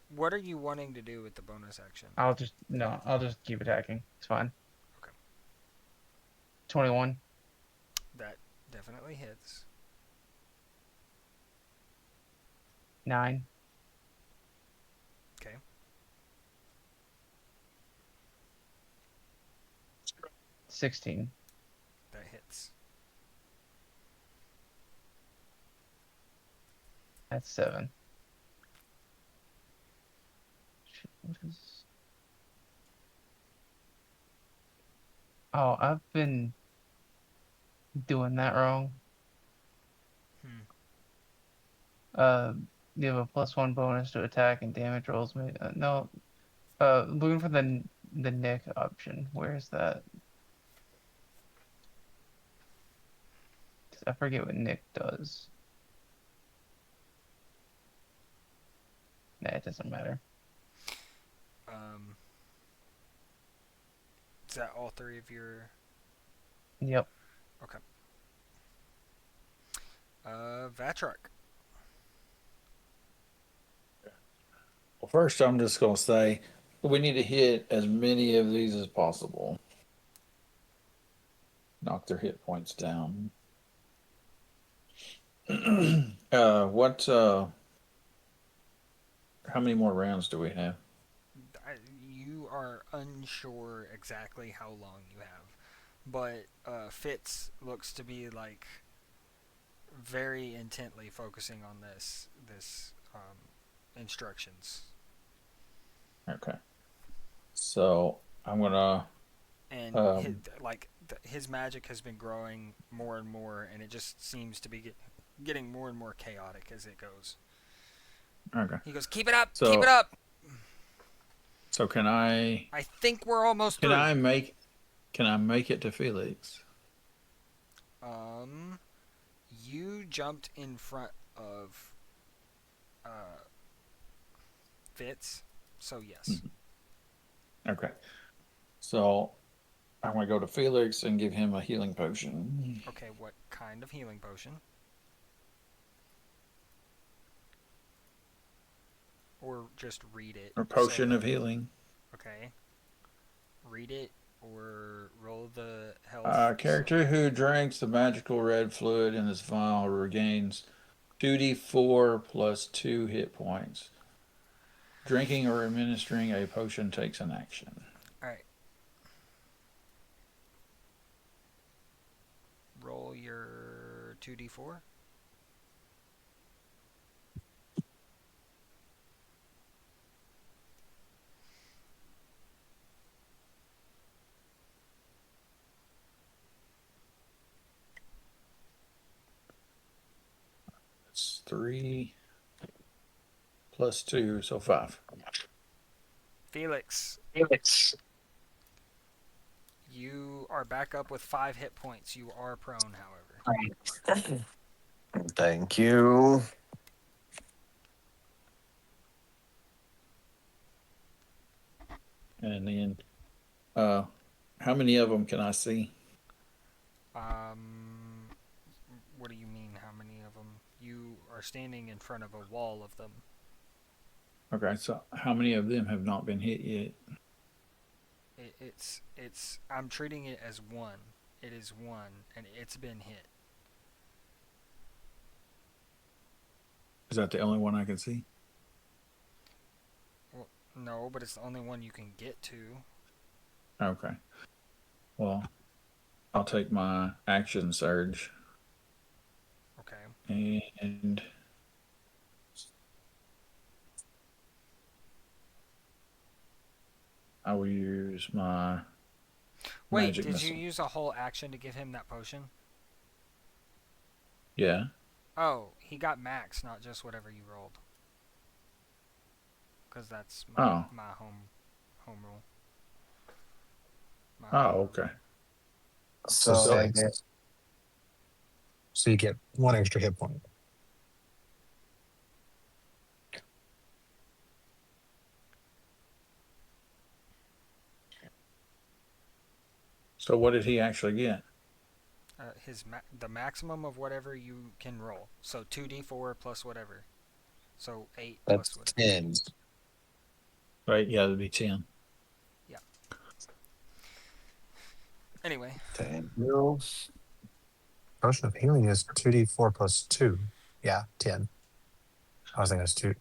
What are you wanting to do with the bonus action? I'll just keep attacking. It's fine. Okay. 21. That definitely hits. 9. Okay. 16. That hits. That's 7. Shit, what is... Oh, I've been doing that wrong. Hmm. Uh, you have a +1 bonus to attack and damage rolls. No. Looking for the Nick option. Where is that? 'Cause I forget what Nick does. Nah, it doesn't matter. Um. Is that all 3 of your? Yep. Okay. Vatrark. Well, first, I'm just going to say we need to hit as many of these as possible. Knock their hit points down. What? How many more rounds do we have? You are unsure exactly how long you have, but Fitz looks to be like very intently focusing on this instructions. Okay. So I'm gonna And um his magic has been growing more and more, and it just seems to be getting more and more chaotic as it goes. okay. He goes, "Keep it up, keep it So up." so I think we're almost can through. I make can I make it to Felix? Um, you jumped in front of uh Fitz, so yes. Mhm. Okay. So I'm gonna go to Felix and give him a healing potion. Okay, what kind of healing potion? Or just read it A so potion that of healing. okay, read it or roll the health. A So character who drinks the magical red fluid in this vial regains 2d4 plus 2 hit points. Drinking or administering a potion takes an action. all right, roll your 2d4. It's 3 plus 2, so 5. Felix, you are back up with 5 hit points. You are prone, however. Thank you. And then, how many of them can I see? What do you mean? How many of them? You are standing in front of a wall of them. Okay, so how many of them have not been hit yet? It's. I'm treating it as one. It is one, and it's been hit. Is that the only one I can see? Well, no, but it's the only one you can get to. Okay. Well, I'll take my action surge Okay. and I will use my Wait, magic did you missile. use a whole action to give him that potion? Yeah. Oh, he got max, not just whatever you rolled. Because that's Oh. my home rule. My Oh, home rule. okay. So So I 6. get So you get 1 extra hit point. So what did he actually get? The maximum of whatever you can roll. So 2d4 plus whatever. So 8 that's plus whatever. 10. Right, yeah, that'd be 10. Yeah. Anyway, Thank you. Potion of healing is 2d4 plus 2. Yeah, 10. I was thinking it's 2.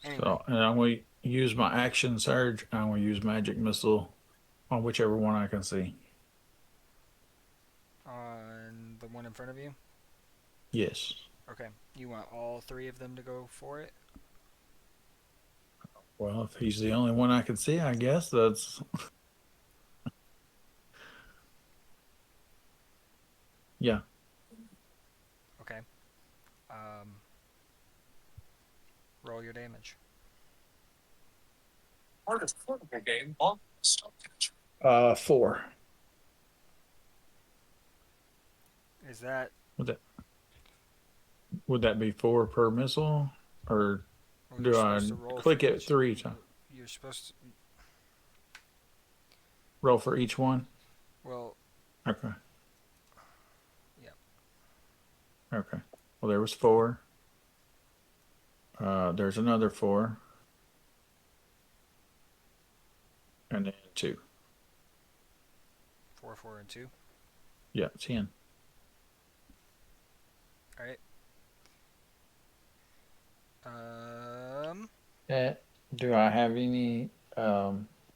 anyway, So, and I'm going to use my action surge. I'm going to use magic missile on whichever one I can see. on the one in front of you. Yes. Okay. You want all 3 of them to go for it? Well, if he's the only one I can see, I guess that's. Yeah. Okay. Roll your damage. 4. Is that Would that would that be 4 per missile, or well, you're do I supposed to roll for click it each? 3 times? You're supposed to. Roll for each one? Well, Okay. yeah. Okay. Well, there was 4. There's another 4. And then 2. 4, 4, and 2. Yeah, 10. All right. Do I have any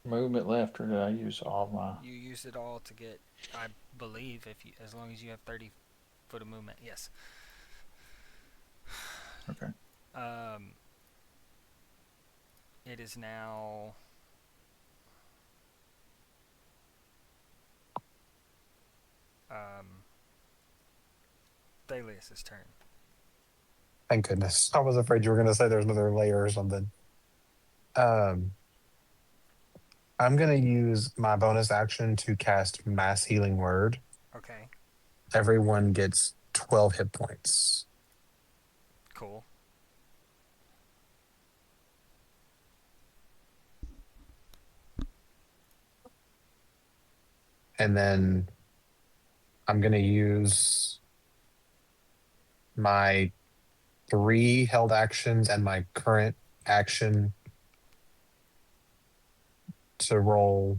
movement left, or did I use all my? You used it all to get, I believe, if you, as long as you have 30 foot of movement. Yes. Okay. Um, it is now. Um, Theillius' turn. Thank goodness. I was afraid you were going to say there's another layer or something. Um, I'm going to use my bonus action to cast Mass Healing Word. Okay. Everyone gets 12 hit points. Cool. And then I'm going to use my 3 held actions and my current action to roll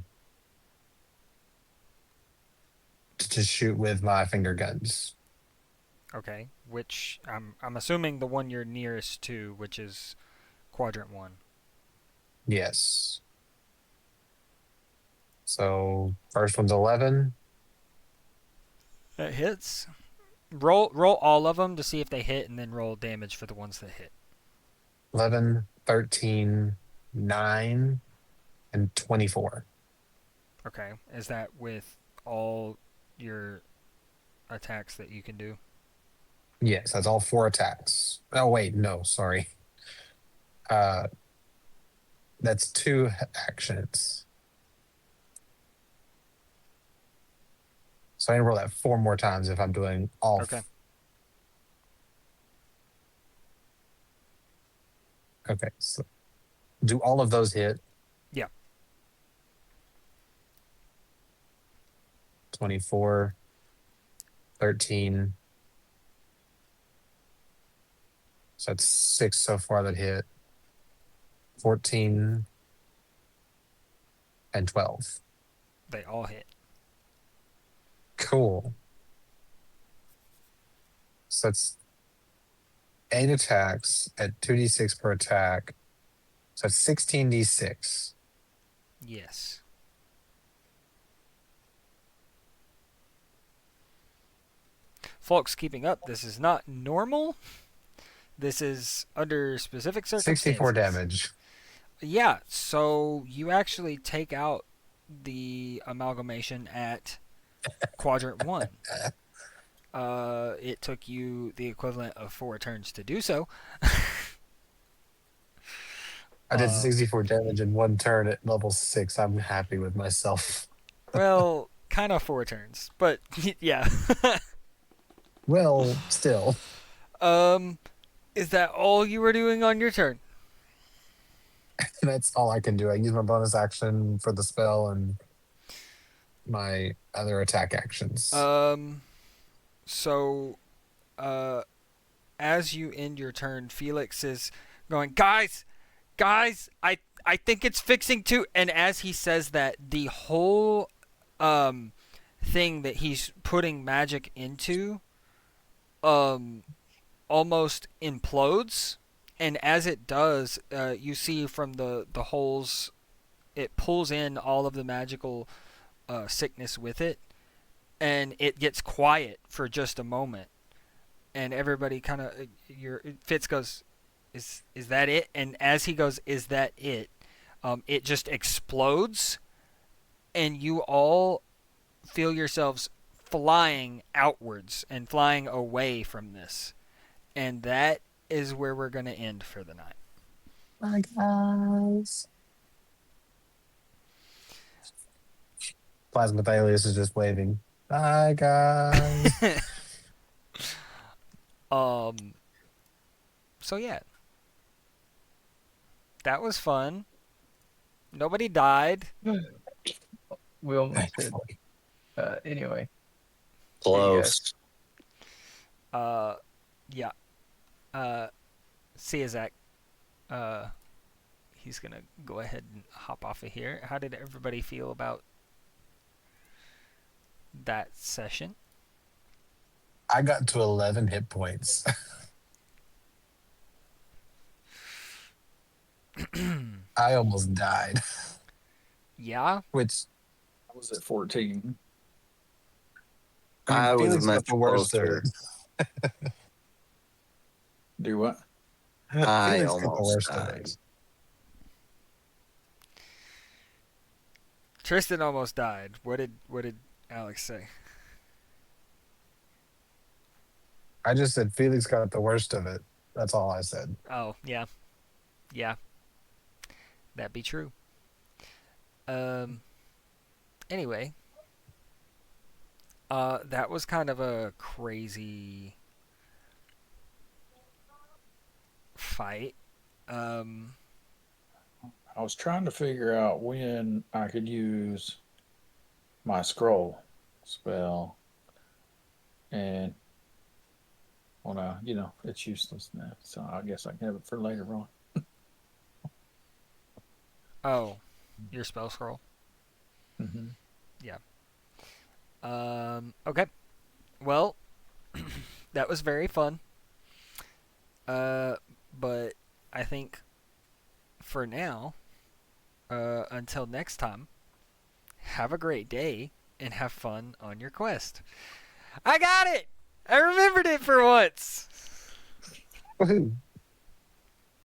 to shoot with my finger guns. Okay. Which I'm assuming the one you're nearest to, which is quadrant 1. Yes. So first one's 11. That hits. Roll all of them to see if they hit, and then roll damage for the ones that hit. 11, 13, 9, and 24. Okay. Is that with all your attacks that you can do? Yes, that's all 4 attacks. Oh wait, no, sorry. That's 2 actions. So I can roll that 4 more times if I'm doing all. Okay. Okay, so do all of those hit? Yeah. 24, 13. So that's 6 so far that hit. 14 and 12. They all hit. Cool. So that's 8 attacks at 2d6 per attack. So it's 16d6. Yes. Folks, keeping up, this is not normal. This is under specific circumstances. 64 damage. Yeah, so you actually take out the amalgamation at quadrant 1. It took you the equivalent of 4 turns to do so. I did 64 damage in 1 turn at level 6. I'm happy with myself. Well, kind of 4 turns, but yeah. Well, still. Is that all you were doing on your turn? That's all I can do. I use my bonus action for the spell and my other attack actions. So, as you end your turn, Felix is going, guys, I think it's fixing to. And as he says that, the whole thing that he's putting magic into almost implodes, and as it does, you see from the holes, it pulls in all of the magical sickness with it, and it gets quiet for just a moment, and everybody kind of Fitz goes, is that it? And as he goes, is that it? It just explodes, and you all feel yourselves flying outwards and flying away from this. And that is where we're going to end for the night. Bye, guys. Plasma Theillius is just waving. Bye, guys. So yeah. That was fun. Nobody died. We almost did. Anyway. Close. Yeah. See you, Zach. He's gonna go ahead and hop off of here. How did everybody feel about that session? I got to 11 hit points. I almost died. Yeah. which I was at 14. I mean, I was Felix got much the worst of closer. it. Do what? I Felix got the almost worst of died. it. Tristan almost died. What did Alex say? I just said Felix got the worst of it. That's all I said. Oh, yeah. Yeah. That'd be true. Um anyway, that was kind of a crazy fight. Um I was trying to figure out when I could use my scroll spell, and well, now it's useless now. So I guess I can have it for later on. oh, your spell scroll. Hmm. Yeah. Okay. Well, that was very fun. Uh but I think for now, until next time, have a great day and have fun on your quest. I got it! I remembered it for once! Woohoo.